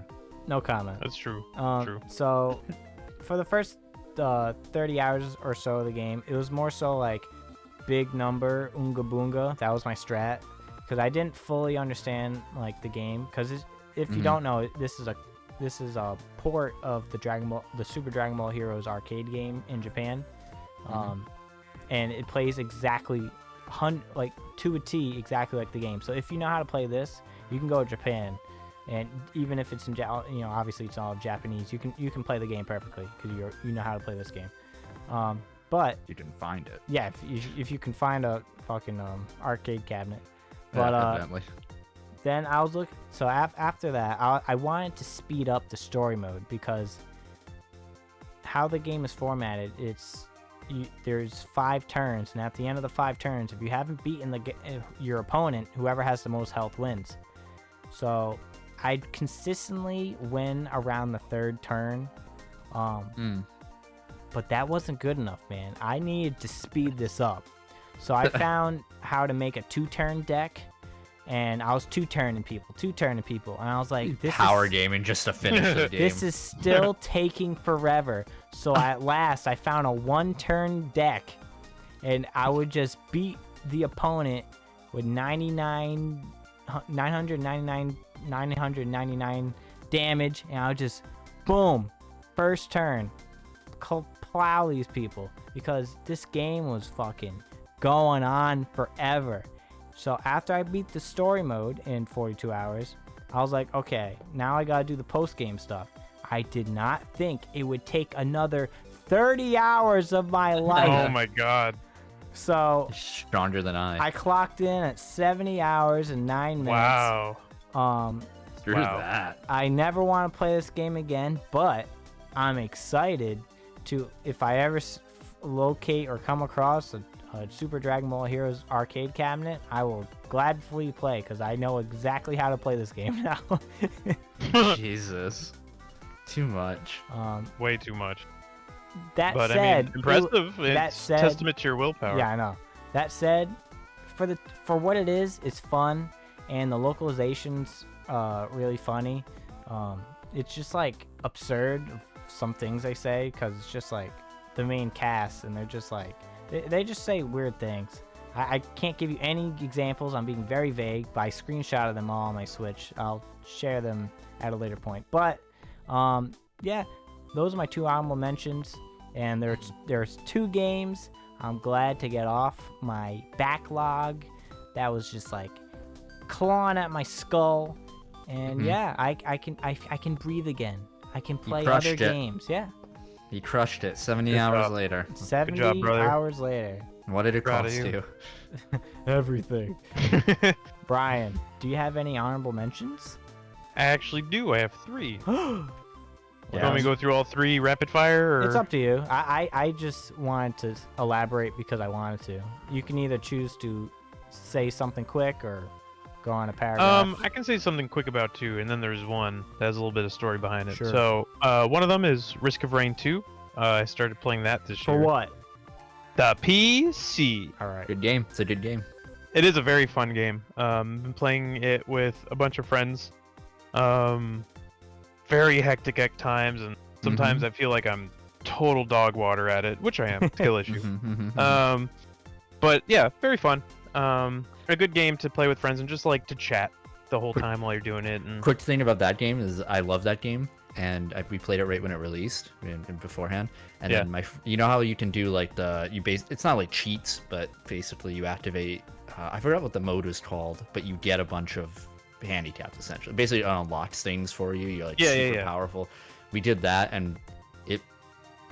no comment. That's true. True. So, for the first 30 hours or so of the game, it was more so like big number, unga boonga. That was my strat. Because I didn't fully understand like the game. Because if you don't know, this is a port of the Super Dragon Ball Heroes arcade game in Japan. And it plays exactly like to a T exactly like the game. So if you know how to play this, you can go to Japan, and even if it's in obviously it's all Japanese, you can play the game perfectly because you know how to play this game. But You can find it. yeah, if you can find a fucking arcade cabinet. But Evidently. then I was looking. So after that, I wanted to speed up the story mode because how the game is formatted, there's 5 turns, and at the end of the 5 turns, if you haven't beaten your opponent, whoever has the most health wins. So I'd consistently win around the 3rd turn. But that wasn't good enough, man. I needed to speed this up. So I found how to make a 2-turn deck, and I was 2-turning people, and I was like, this Power is, gaming just to finish the game. this is still taking forever. So at last, I found a 1-turn deck, and I would just beat the opponent with 999 damage, and I would just, boom, first turn, plow these people, because this game was fucking going on forever. So after I beat the story mode in 42 hours, I was like, okay, now I gotta do the post-game stuff. I did not think it would take another 30 hours of my life. Oh my god. So Stronger than I clocked in at 70 hours and 9 minutes. Wow. Screw Wow. that. I never want to play this game again, but I'm excited to, if I ever locate or come across a Super Dragon Ball Heroes arcade cabinet, I will gladly play because I know exactly how to play this game now. Jesus. Too much. Way too much. That But said, I mean, impressive. that It's said- testament to your willpower. yeah, I know. That said, for what it is, it's fun, and the localization's really funny. It's just like absurd, some things they say, because it's just like the main cast, and they're just like they just say weird things. I can't give you any examples. I'm being very vague, but I screenshotted them all on my Switch. I'll share them at a later point. But yeah, those are my 2 honorable mentions, and there's 2 games I'm glad to get off my backlog that was just like clawing at my skull. And yeah, I can breathe again. I can play crushed other it. games. Yeah. He crushed it 70 Good hours job. later. 70 job, brother. hours later. What did it Proud of cost you. you? Everything. Brian, do you have any honorable mentions? I actually do. I have 3. Yeah. You want me to go through all 3 rapid fire? Or... It's up to you. I just wanted to elaborate because I wanted to. You can either choose to say something quick or go on a paragraph. I can say something quick about 2, and then there's one that has a little bit of story behind it. Sure. So, one of them is Risk of Rain 2. I started playing that this For year. what? The PC. All right. Good game. It's a good game. It is a very fun game. Been playing it with a bunch of friends. Very hectic at times, and sometimes I feel like I'm total dog water at it, which I am. Skill issue. But yeah, very fun. A good game to play with friends and just like to chat the whole time while you're doing it. And Quick thing about that game is I love that game, and we played it right when it released and beforehand. And Yeah. then you know how you can do like it's not like cheats, but basically you activate. I forgot what the mode was called, but you get a bunch of handicaps essentially. Basically, it unlocks things for you. You're like super yeah. powerful. We did that, and it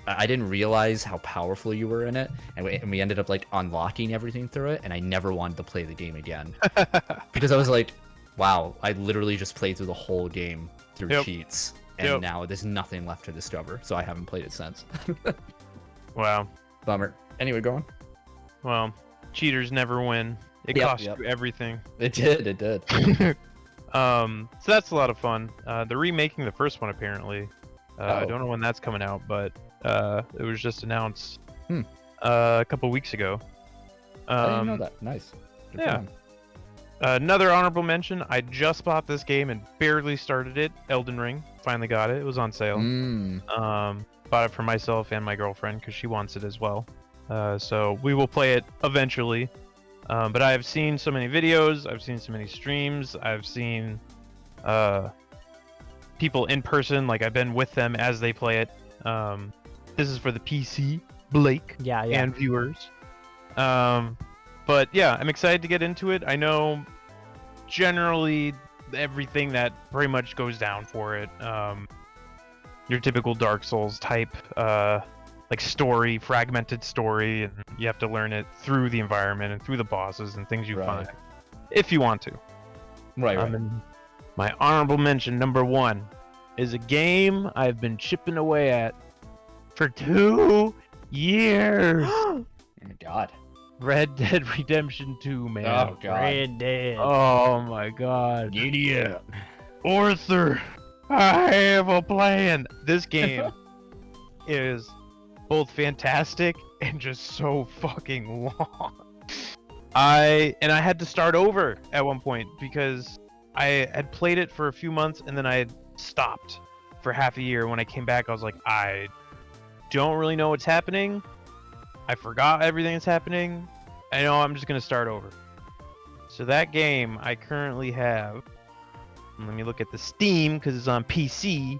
I didn't realize how powerful you were in it, and we ended up like unlocking everything through it, and I never wanted to play the game again because I was like, wow, I literally just played through the whole game through cheats, and now there's nothing left to discover, so I haven't played it since. Wow. Bummer. Anyway, go on. Well, cheaters never win. It cost you everything. It did. So that's a lot of fun. They're remaking the first one apparently. I don't know when that's coming out, but it was just announced a couple weeks ago. I didn't know that. Nice. Good yeah. Another honorable mention. I just bought this game and barely started it. Elden Ring. Finally got it. It was on sale. Bought it for myself and my girlfriend because she wants it as well. So we will play it eventually. But I have seen so many videos. I've seen so many streams. I've seen people in person. Like I've been with them as they play it. This is for the PC, Blake, and viewers. But yeah, I'm excited to get into it. I know generally everything that pretty much goes down for it. Your typical Dark Souls type, like story, fragmented story, and you have to learn it through the environment and through the bosses and things you find, if you want to. Right. My honorable mention number 1 is a game I've been chipping away at for 2 years. Oh my god. Red Dead Redemption 2, man. Oh god. Red Dead. Oh my god. Idiot. Arthur, I have a plan. This game is both fantastic and just so fucking long. I had to start over at one point because I had played it for a few months and then I had stopped for half a year. When I came back, I was like, I don't really know what's happening. I forgot everything that's happening. I know I'm just gonna start over. So that game I currently have. Let me look at the Steam because it's on PC.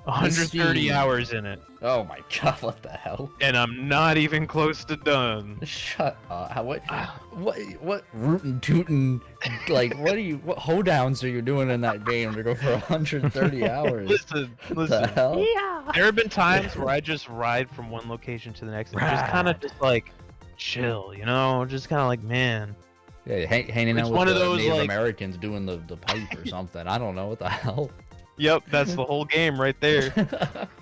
130 hours in it. Oh my god, what the hell? And I'm not even close to done. Shut up. What rootin' tootin', like, what hoedowns are you doing in that game to go for 130 hours? Listen. The hell? Yeah. There have been times where I just ride from one location to the next and just kind of just like chill, you know? Just kind of like, man. Yeah, hanging out with the Native Americans doing the pipe or something. I don't know what the hell. Yep, that's the whole game right there.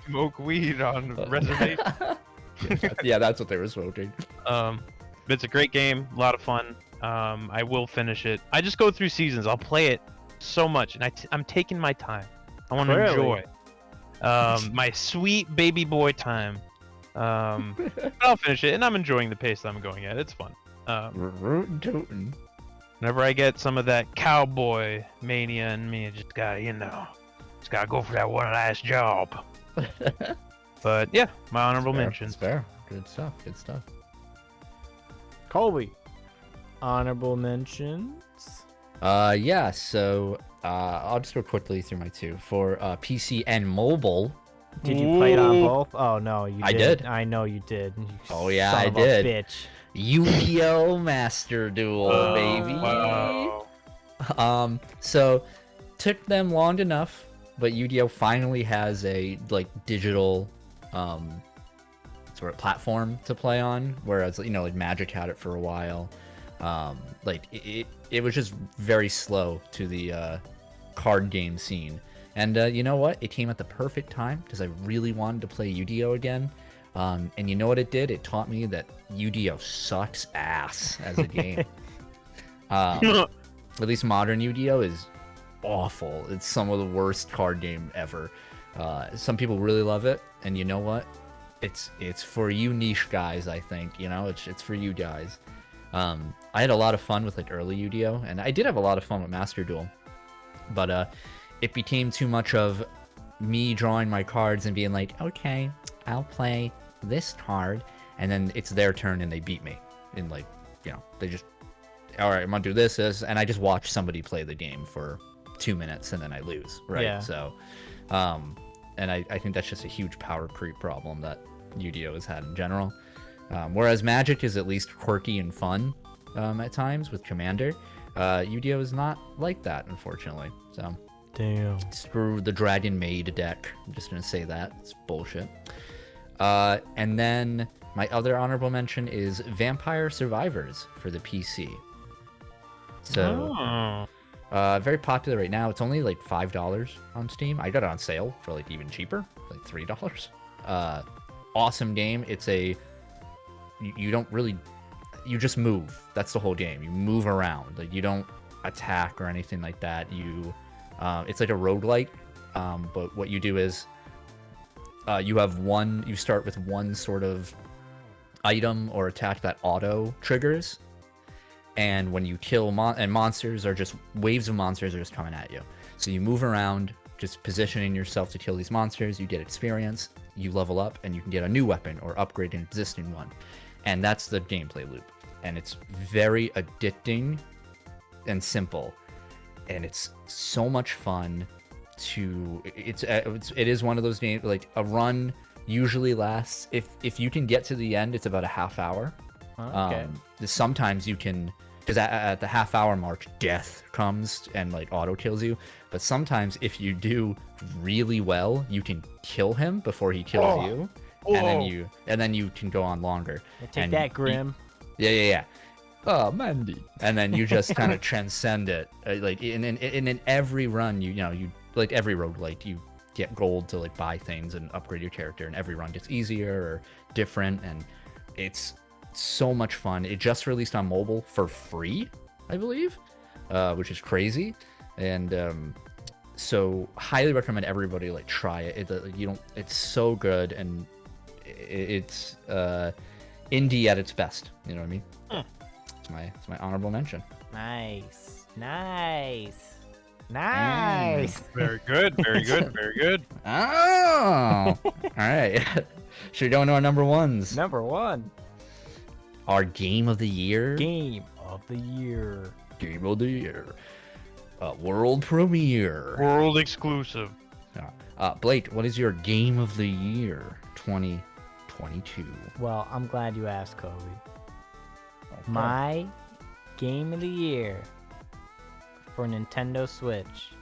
Smoke weed on reservation. Yeah, that's what they were smoking. It's a great game, a lot of fun. I will finish it. I just go through seasons. I'll play it so much, and I'm taking my time. I want to enjoy my sweet baby boy time. But I'll finish it, and I'm enjoying the pace that I'm going at. It's fun. Rootin' tootin'. Whenever I get some of that cowboy mania in me, I just gotta, just gotta go for that one last job. But yeah, my honorable mentions. It's fair. Good stuff. Good stuff. Colby, honorable mentions. Yeah. So I'll just go quickly through my 2 for PC and mobile. Did you play it on both? Oh no, you did. I did. I know you did. You Oh yeah, son I of did. A bitch. Yu-Gi-Oh! Master Duel, baby. Wow. So took them long enough, but Yu-Gi-Oh! Finally has a digital sort of platform to play on, whereas like Magic had it for a while. Like it was just very slow to the card game scene. And you know what? It came at the perfect time because I really wanted to play Yu-Gi-Oh! Again. And you know what it did? It taught me that Yu-Gi-Oh! Sucks ass as a game. At least modern Yu-Gi-Oh! Is awful. It's some of the worst card game ever. Some people really love it, and you know what? It's for you niche guys, I think. It's for you guys. I had a lot of fun with early Yu-Gi-Oh! And I did have a lot of fun with Master Duel. But it became too much of me drawing my cards and being like, okay, I'll play this card, and then it's their turn and they beat me. And they just, all right, I'm gonna do this, and I just watch somebody play the game for 2 minutes and then I lose, right? Yeah. So, and I think that's just a huge power creep problem that Yu-Gi-Oh! Has had in general. Whereas Magic is at least quirky and fun at times with Commander. Yu-Gi-Oh! Is not like that, unfortunately. So, damn. Screw the Dragon Maid deck. I'm just gonna say that. It's bullshit. And then my other honorable mention is Vampire Survivors for the PC. So, very popular right now. It's only like $5 on Steam. I got it on sale for like even cheaper, like $3. Awesome game. It's you don't really, you just move. That's the whole game. You move around. Like you don't attack or anything like that. It's like a roguelike, but what you do is you start with one sort of item or attack that auto triggers, and when you kill monsters are just waves of monsters are just coming at you. So you move around, just positioning yourself to kill these monsters. You get experience, you level up, and you can get a new weapon or upgrade an existing one. And that's the gameplay loop. And it's very addicting and simple, and it's so much fun. It is one of those games, like a run usually lasts, if you can get to the end, it's about a half hour. Okay. Sometimes you can, because at the half hour mark, death comes and like auto kills you. But sometimes if you do really well, you can kill him before he kills you, and then you can go on longer. Take that, Grim. Yeah. Oh, Mandy. And then you just kind of transcend it. Like in every run, you like every roguelike, you get gold to like buy things and upgrade your character, and every run gets easier or different, and it's so much fun. It just released on mobile for free, I believe, which is crazy. And so highly recommend everybody like try it. It's so good, and it's indie at its best. You know what I mean? It's my honorable mention. Nice. Very good. Oh, all right. Should we go into our number ones? Number one. Our game of the year. Game of the year. World premiere. World exclusive. Blake, what is your game of the year 2022? Well, I'm glad you asked, Colby. Okay. My game of the year for Nintendo Switch.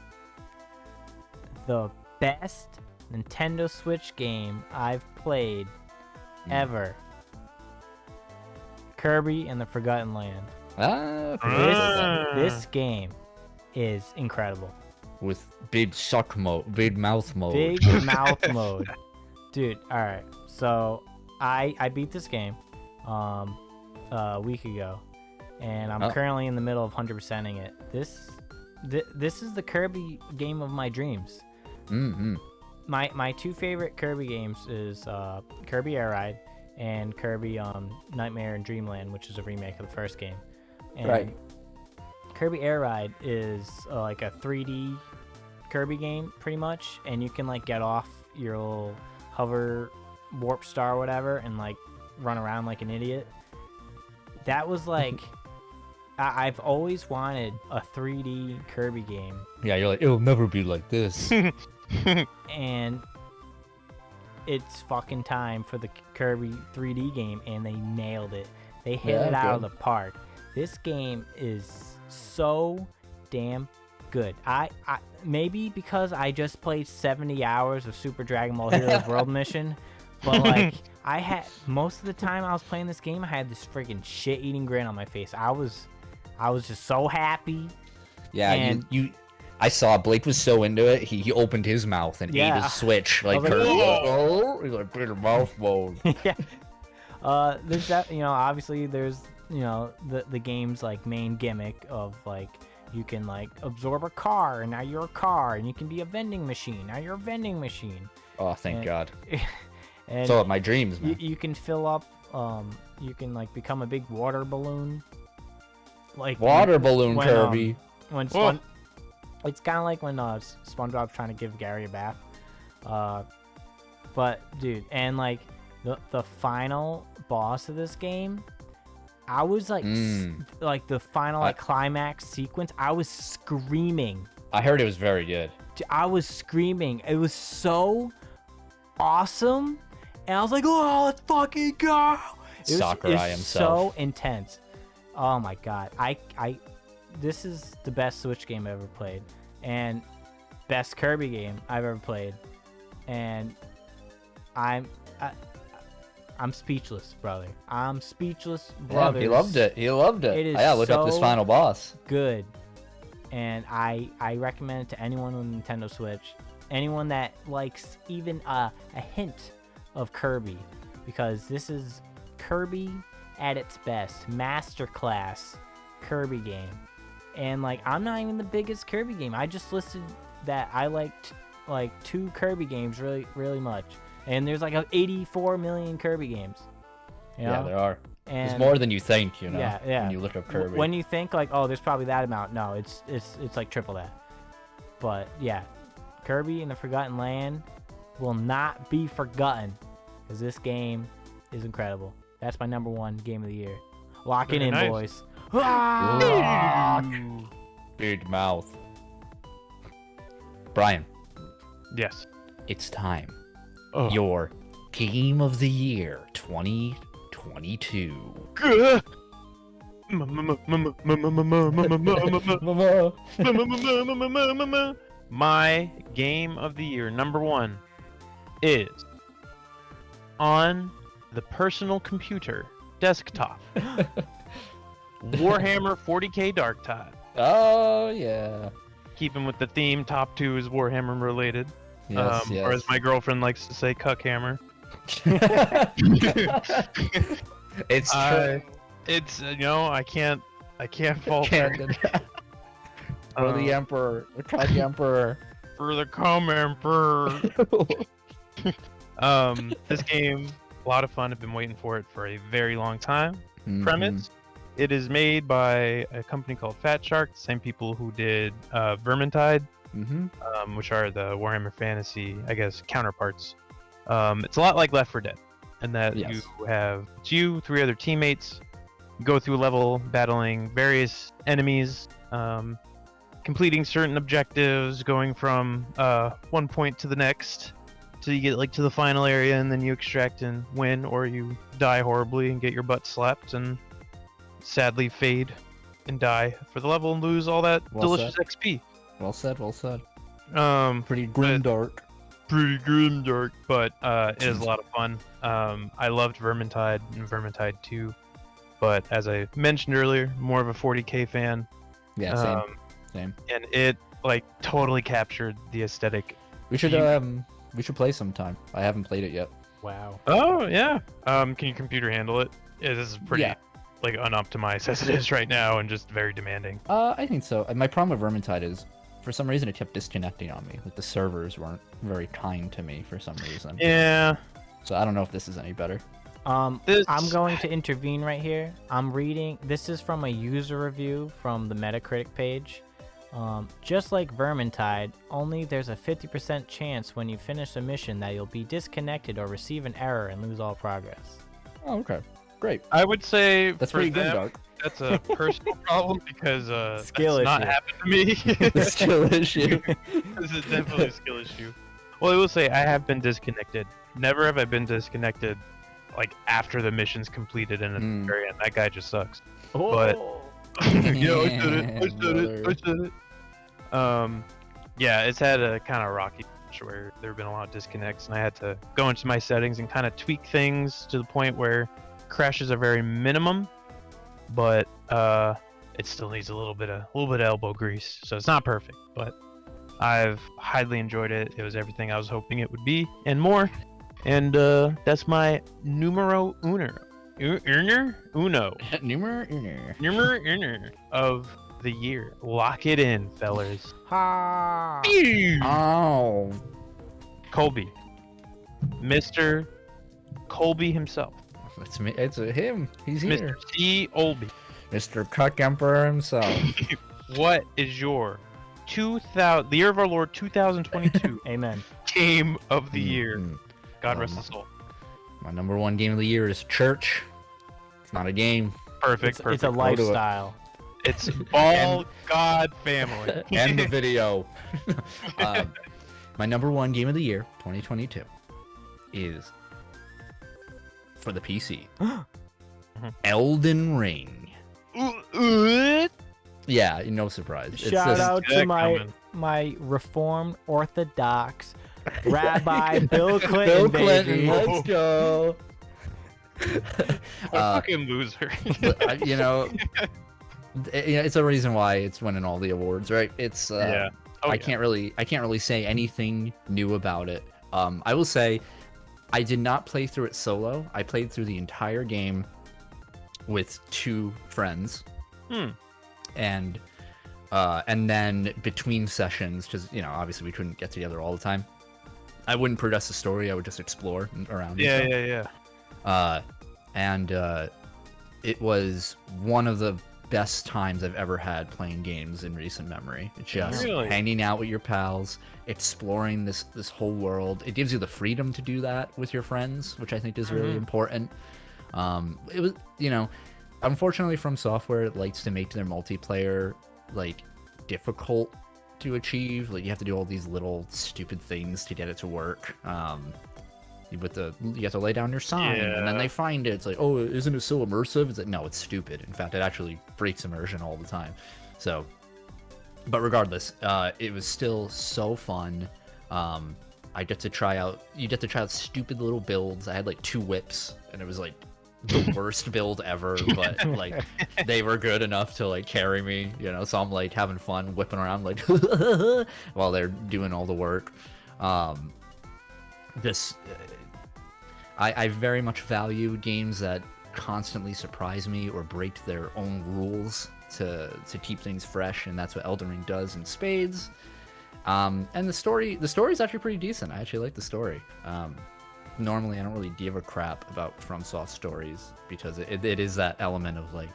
The best Nintendo Switch game I've played ever. Kirby and the Forgotten Land. This game is incredible. With big mouth mode. Big mouth mode. Dude, alright. So I beat this game a week ago, and I'm currently in the middle of 100%ing it. This is the Kirby game of my dreams. Mm-hmm. My two favorite Kirby games is Kirby Air Ride and Kirby Nightmare in Dreamland, which is a remake of the first game. And right. Kirby Air Ride is like a 3D Kirby game, pretty much, and you can like get off your little hover warp star or whatever and like run around like an idiot. That was like I've always wanted a 3D Kirby game. Yeah, you're like, it'll never be like this. And it's fucking time for the Kirby 3D game, and they nailed it. They hit it out of the park. This game is so damn good. I maybe because I just played 70 hours of Super Dragon Ball Heroes World Mission, but like I had most of the time I was playing this game, I had this freaking shit-eating grin on my face. I was just so happy. Yeah, and I saw Blake was so into it. He opened his mouth and ate his Switch like he's like big mouth mode. Yeah. There's that, obviously there's the game's like main gimmick of like you can like absorb a car, and now you're a car, and you can be a vending machine. Now you're a vending machine. Oh, thank God. And so my dreams, man. You can fill up. You can like become a big water balloon. Like balloon Kirby. It's kind of like when SpongeBob's trying to give Gary a bath. But dude, and like the final boss of this game, I was like like the final like climax sequence, I was screaming. I heard it was very good. I was screaming. It was so awesome, and I was like, "Oh, let's fucking go!" Sakurai himself. So intense. Oh my God, this is the best Switch game I've ever played, and best Kirby game I've ever played, and I'm speechless, brother. I'm speechless, brother. Yeah, he loved it. He loved it. It is look up this so final boss. good, and I recommend it to anyone with a Nintendo Switch, anyone that likes even a hint of Kirby, because this is Kirby at its best, masterclass Kirby game. And like, I'm not even the biggest Kirby game. I just listed that I liked like 2 Kirby games really, really much. And there's like 84 million Kirby games. You know? Yeah, there are. And There's more than you think, you know. Yeah. When you look up Kirby. When you think like, oh, there's probably that amount. No, it's like triple that. But yeah, Kirby in the Forgotten Land will not be forgotten, because this game is incredible. That's my #1 game of the year. Lock it in, nice. boys. Lock. Big mouth. Brian, Yes. it's time. Oh. Your Game of the Year 2022. My game of the year #1 is on the personal computer desktop. Warhammer 40k Dark Tide. Oh, yeah. Keeping with the theme, top 2 is Warhammer related. Yes, yes. Or as my girlfriend likes to say, Cuckhammer. It's true. It's I can't fault Can't her. deny. For the Emperor. The Cuck Emperor. For the Emperor. This game, a lot of fun. I've been waiting for it for a very long time. Premise: it is made by a company called Fat Shark, the same people who did Vermintide, which are the Warhammer Fantasy, I guess, counterparts. It's a lot like Left 4 Dead, in that Yes. you have 3 other teammates, go through a level battling various enemies, completing certain objectives, going from one point to the next till you get like to the final area, and then you extract and win, or you die horribly and get your butt slapped and sadly fade and die for the level and lose all that delicious XP. Well said, well said. Pretty grimdark. Pretty grimdark, but it is a lot of fun. I loved Vermintide and Vermintide 2, but as I mentioned earlier, more of a 40k fan. Yeah, same. And it like totally captured the aesthetic. We should play sometime. I haven't played it yet. Wow. Oh yeah. Can your computer handle it? Yeah, this is pretty like unoptimized as it is right now, and just very demanding. I think so. My problem with Vermintide is, for some reason, it kept disconnecting on me. Like the servers weren't very kind to me for some reason. Yeah. So I don't know if this is any better. I'm going to intervene right here. I'm reading. This is from a user review from the Metacritic page. Just like Vermintide, only there's a 50% chance when you finish a mission that you'll be disconnected or receive an error and lose all progress. Oh, okay. Great. I would say That's for pretty them, grimdark. that's a personal problem, because Skill that's not issue. happened to me. The skill issue. This is definitely a skill issue. Well, I will say I have been disconnected. Never have I been disconnected like after the mission's completed and at the very end. That guy just sucks. But yeah, I said it. Yeah, it's had a kind of rocky patch where there have been a lot of disconnects, and I had to go into my settings and kind of tweak things to the point where crashes are very minimum, but it still needs a little bit of elbow grease, so it's not perfect. But I've highly enjoyed it. It was everything I was hoping it would be and more. And that's my numero uno. Numero uno of the year. Lock it in, fellas. Ha! Oh. Colby. Mr. Colby himself. It's me. It's him. He's here. Mr. C. Olby. Mr. Cuck Emperor himself. What is your the year of our Lord 2022 Amen. game of the year? God rest his soul. My #1 game of the year is Church. It's not a game. Perfect. It's a lifestyle. It's all God family. End the video. My #1 game of the year, 2022, is for the PC. Elden Ring. Yeah, no surprise. Shout out to my Reformed Orthodox Rabbi Bill Clinton. Bill Clinton, baby. let's go. Fucking loser. You know, it's a reason why it's winning all the awards, right? It's Yeah. I can't really say anything new about it. I will say I did not play through it solo. I played through the entire game with 2 friends. And then between sessions, because obviously we couldn't get together all the time, I wouldn't progress the story. I would just explore around. Yeah. And it was one of the best times I've ever had playing games in recent memory. Just hanging out with your pals, exploring this whole world. It gives you the freedom to do that with your friends, which I think is really important. It was, unfortunately, From Software likes to make their multiplayer like difficult to achieve. Like you have to do all these little stupid things to get it to work. You have to lay down your sign, and then they find it. It's like, oh, isn't it so immersive? It's like, no, it's stupid. In fact, it actually breaks immersion all the time. So, but regardless, it was still so fun. You get to try out stupid little builds. I had like 2 whips, and it was like the worst build ever, but like they were good enough to like carry me, so I'm like having fun whipping around like while they're doing all the work. I very much value games that constantly surprise me or break their own rules to keep things fresh, and that's what Elden Ring does in spades. And the story's actually pretty decent. I actually like the story. Normally I don't really give a crap about FromSoft stories because it is that element of like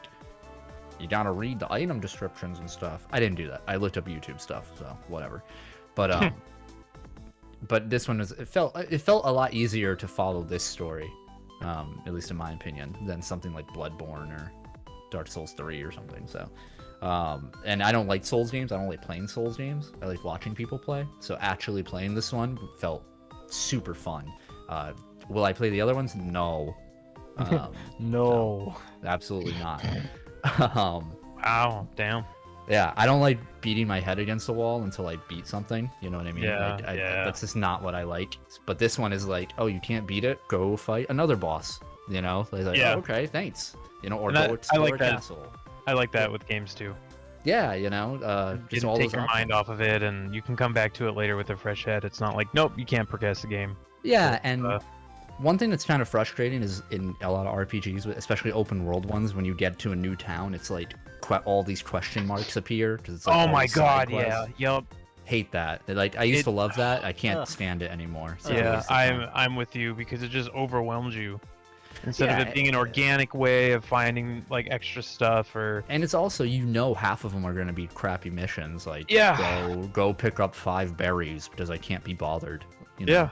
you gotta read the item descriptions and stuff. I didn't do that. I looked up YouTube stuff, so whatever. But but this one it felt a lot easier to follow this story, at least in my opinion, than something like Bloodborne or Dark Souls 3 or something. So and I don't like Souls games. I don't like playing Souls games. I like watching people play. So actually playing this one felt super fun. Will I play the other ones? No. No, absolutely not. Wow, damn. Yeah, I don't like beating my head against the wall until I beat something. You know what I mean? Yeah, That's just not what I like. But this one is like, oh, you can't beat it? Go fight another boss. Like, oh, okay, thanks. Or go explore a castle. I like that with games too. Yeah, just all take your mind off of it, and you can come back to it later with a fresh head. It's not like, nope, you can't progress the game. Yeah, and one thing that's kind of frustrating is in a lot of RPGs, especially open world ones, when you get to a new town, it's like all these question marks appear because it's like, oh my god, yeah, yep. Hate that. Like I used to love that. I can't stand it anymore. So yeah, I'm with you because it just overwhelms you. Instead of it being an organic way of finding like extra stuff, and it's also half of them are going to be crappy missions, like go pick up 5 berries because I can't be bothered. Yeah.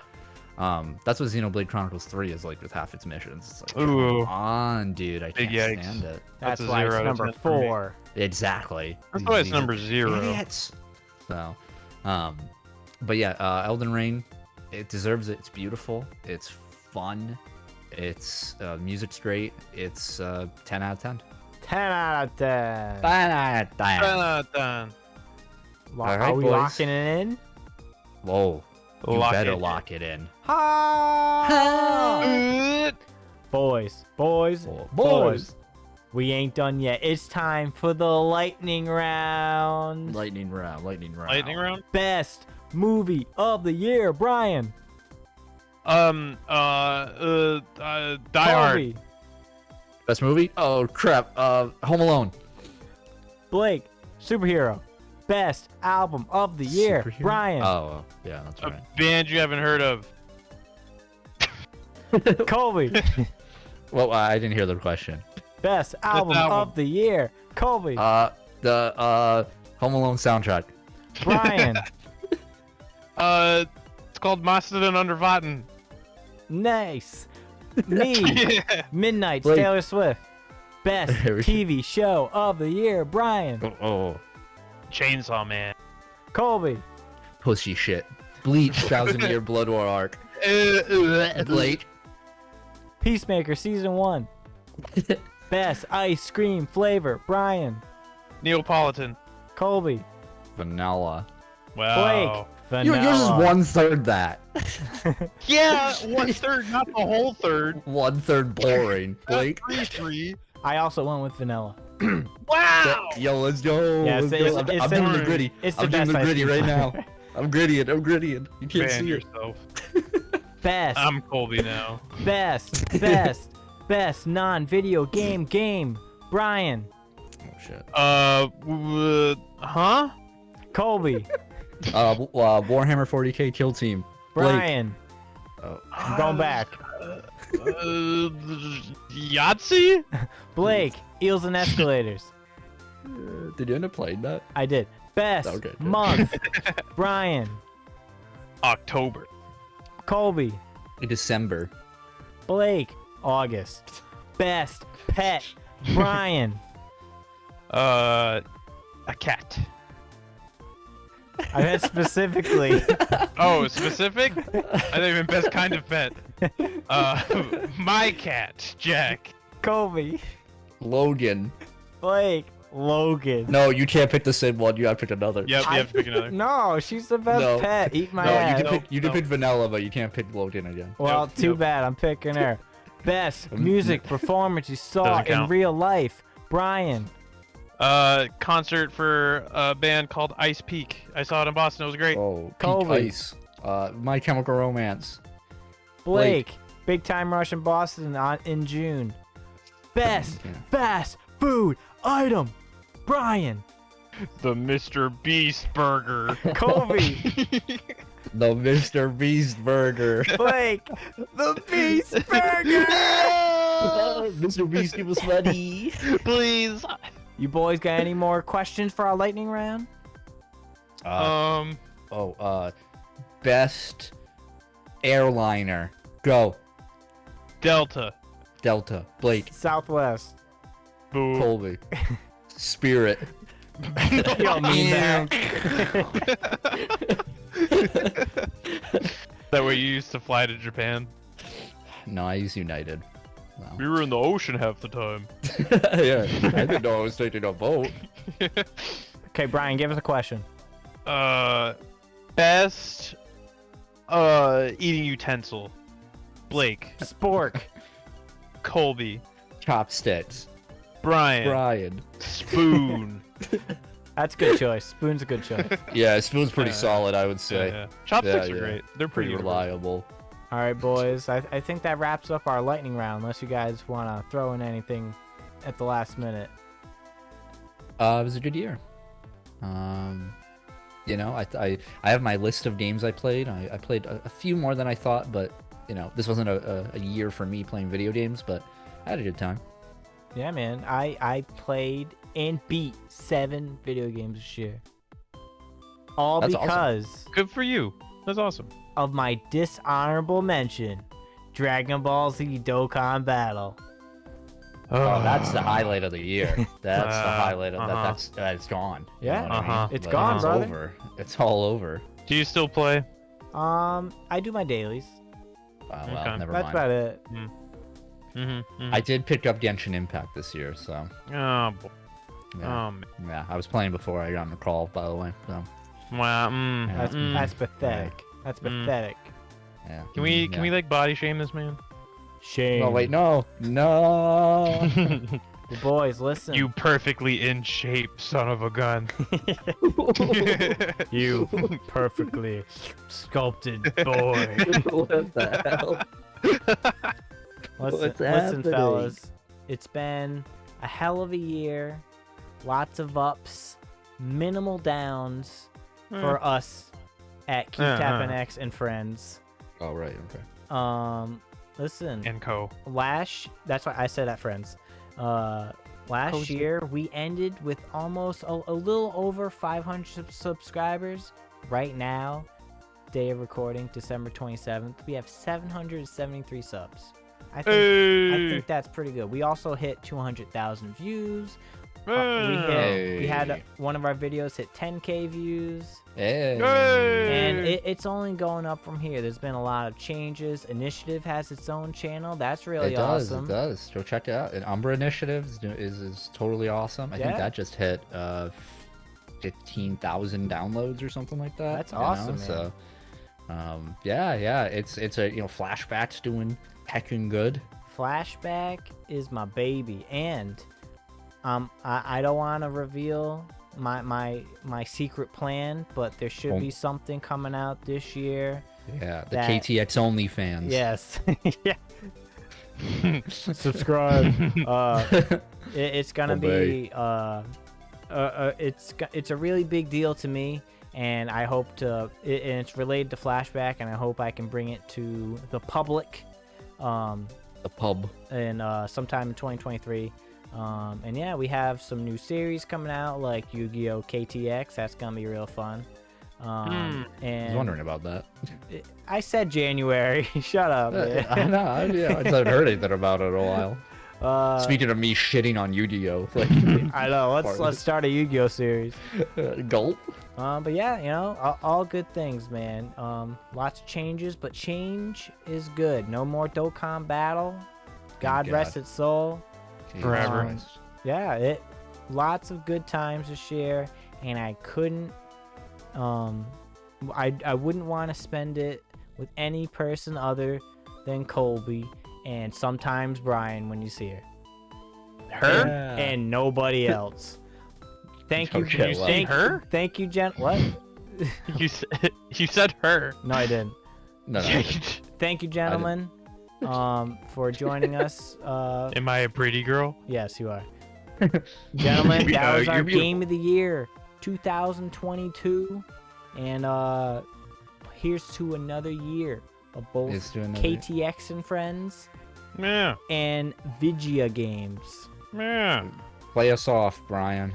That's what Xenoblade Chronicles 3 is like with half its missions. It's like, ooh, come on, dude, I can't stand it. That's why it's number 4. Exactly. That's why it's number 0. Idiots. So, but yeah, Elden Ring, it deserves it. It's beautiful. It's fun. It's music's great. It's 10 out of 10. 10 out of 10. 10 out of 10. 10 out of 10. Are we locking it in? Whoa. You better lock it in. Boys. We ain't done yet. It's time for the lightning round. Lightning round. Best movie of the year, Brian. Die Hard. Best movie? Oh crap. Home Alone. Blake, superhero. Best album of the year, Superhero? Brian. Oh, yeah, that's right. A band you haven't heard of. Colby. Well, I didn't hear the question. Best album of the year, Colby. The Home Alone soundtrack. Brian. It's called Mastodon Under Vatten. Nice. Me. Yeah. Midnight, Blake. Taylor Swift. Best TV show of the year, Brian. Oh. Chainsaw Man. Colby. Pussy shit. Bleach, 1000-Year Blood War arc. Blake. Peacemaker season 1. Best ice cream flavor, Brian. Neapolitan. Colby. Vanilla. Wow. Blake. Vanilla. Yours is 1/3 that. Yeah, 1/3, not the whole third. 1/3 boring. Blake. 3-3. I also went with vanilla. Wow. Yo, let's go. Yeah, Let's it's- go. it's I'm the- doing the gritty. it's the I'm doing best the ice gritty cream right now. flavor. I'm grittying. I'm grittying. You can't Ban see it. yourself. Best, I'm Colby now. best non-video game. Brian, Oh shit. Huh? Colby, Warhammer 40k kill team. Blake. Brian. Oh. I'm going back. Yahtzee? Blake, Eels and Escalators. Did you end up playing that? I did. Best Okay, good. month. Brian, October. Colby, In December. Blake, August. Best pet. Brian. A cat. I meant specifically. Oh, specific? I think even best kind of pet. My cat, Jack. Colby, Logan. Blake, Logan. No, you can't pick the same one. You have to pick another. Yep, you have to pick another. No, she's the best No. pet. Eat my No, ass. you can No. pick Vanilla, but you can't pick Logan again. Well, Nope, too nope. bad. I'm picking her. Best music performance you saw Doesn't in count. real life. Brian. Concert for a band called Ice Peak. I saw it in Boston. It was great. Oh, Peak Colby. Ice. My Chemical Romance. Blake. Big Time Rush in Boston in June. Best Yeah. fast food item. Brian. The Mr. Beast Burger. Colby. The Mr. Beast Burger. Blake. The Beast Burger. Mr. Beast, give us money. Please. You boys got any more questions for our lightning round? Best airliner. Go. Delta. Delta. Blake. Southwest. Boo. Colby. Spirit. You don't mean that. That way you used to fly to Japan. No, I use United. We were in the ocean half the time. Yeah, I didn't know I was taking a boat. Okay, Brian, give us a question. Best eating utensil. Blake. Spork. Colby. Chopsticks. Brian. Brian. Spoon. That's a good choice. Spoon's a good choice. Yeah, Spoon's pretty Yeah. solid, I would say. Yeah. Chopsticks Yeah, are yeah. great. They're Pretty pretty reliable. All right, boys. I think that wraps up our lightning round. Unless you guys want to throw in anything at the last minute. It was a good year. You know, I have my list of games I played. I played a few more than I thought, but you know, this wasn't a year for me playing video games, but I had a good time. Yeah, man. I played and beat 7 video games this year. All That's awesome. because Good for you. That's awesome. of my dishonorable mention, Dragon Ball Z Dokkan Battle. Oh, that's the highlight of the year. That's the Uh, highlight of uh-huh. it's gone. You Yeah. know what I mean? Uh-huh. It's Like, gone, it's brother. over. It's all over. Do you still play? I do my dailies. Well, Okay. never That's mind. about it. Mm-hmm. I did pick up Genshin Impact this year, so Oh, boy. yeah. Man. Yeah, I was playing before I got on the call, by the way. So Wow. Yeah. That's pathetic. That's pathetic. yeah. Can we like body shame this man? Shame. Oh wait, no. Well, boys, listen. You perfectly in shape, son of a gun. You perfectly sculpted boy. What the hell? Listen, What's happening? fellas. It's been a hell of a year. Lots of ups, minimal downs for us at Tappin X and friends. Oh right, okay. Listen. And co. That's why I said at friends. Last Cozy. year we ended with almost a little over 500 subscribers. Right now, day of recording, December 27th, we have 773 subs. I think that's pretty good. We also hit 200,000 views. We had one of our videos hit 10K views. Hey. And it's only going up from here. There's been a lot of changes. Initiative has its own channel. That's really It does. awesome. It does. Go check it out. And Umbra Initiative is totally awesome. I think Yeah. that just hit 15,000 downloads or something like that. That's you know? awesome, man. So Yeah, it's a Flashback's doing heckin' good. Flashback is my baby, and I don't want to reveal my secret plan, but there should be something coming out this year. Yeah, the KTX only fans. Yes. Yeah. Subscribe. It's gonna be it's a really big deal to me, and I hope and it's related to Flashback, and I hope I can bring it to the public. The pub. And sometime in 2023. And yeah, we have some new series coming out, like Yu-Gi-Oh! KTX. That's gonna be real fun. And I was wondering about that. I said January. Shut up, man. I know. I haven't heard anything about it in a while. Speaking of me shitting on Yu-Gi-Oh! Like, I know. Let's start a Yu-Gi-Oh! Series. Gulp. But yeah, all good things, man. Lots of changes, but change is good. No more Dokkan Battle. God rest its soul. Forever. Yeah, lots of good times to share, and I couldn't. I wouldn't want to spend it with any person other than Colby, and sometimes Brian when he's here. Her? And nobody else. Thank you. Did you say her? Thank you, Jen. What? You said her. No, I didn't. No. Thank you, gentlemen, for joining us. Am I a pretty girl? Yes, you are. Gentlemen, that was our Game of the Year 2022. And here's to another year of both KTX and Friends and Vigia games. Yeah. Play us off, Brian.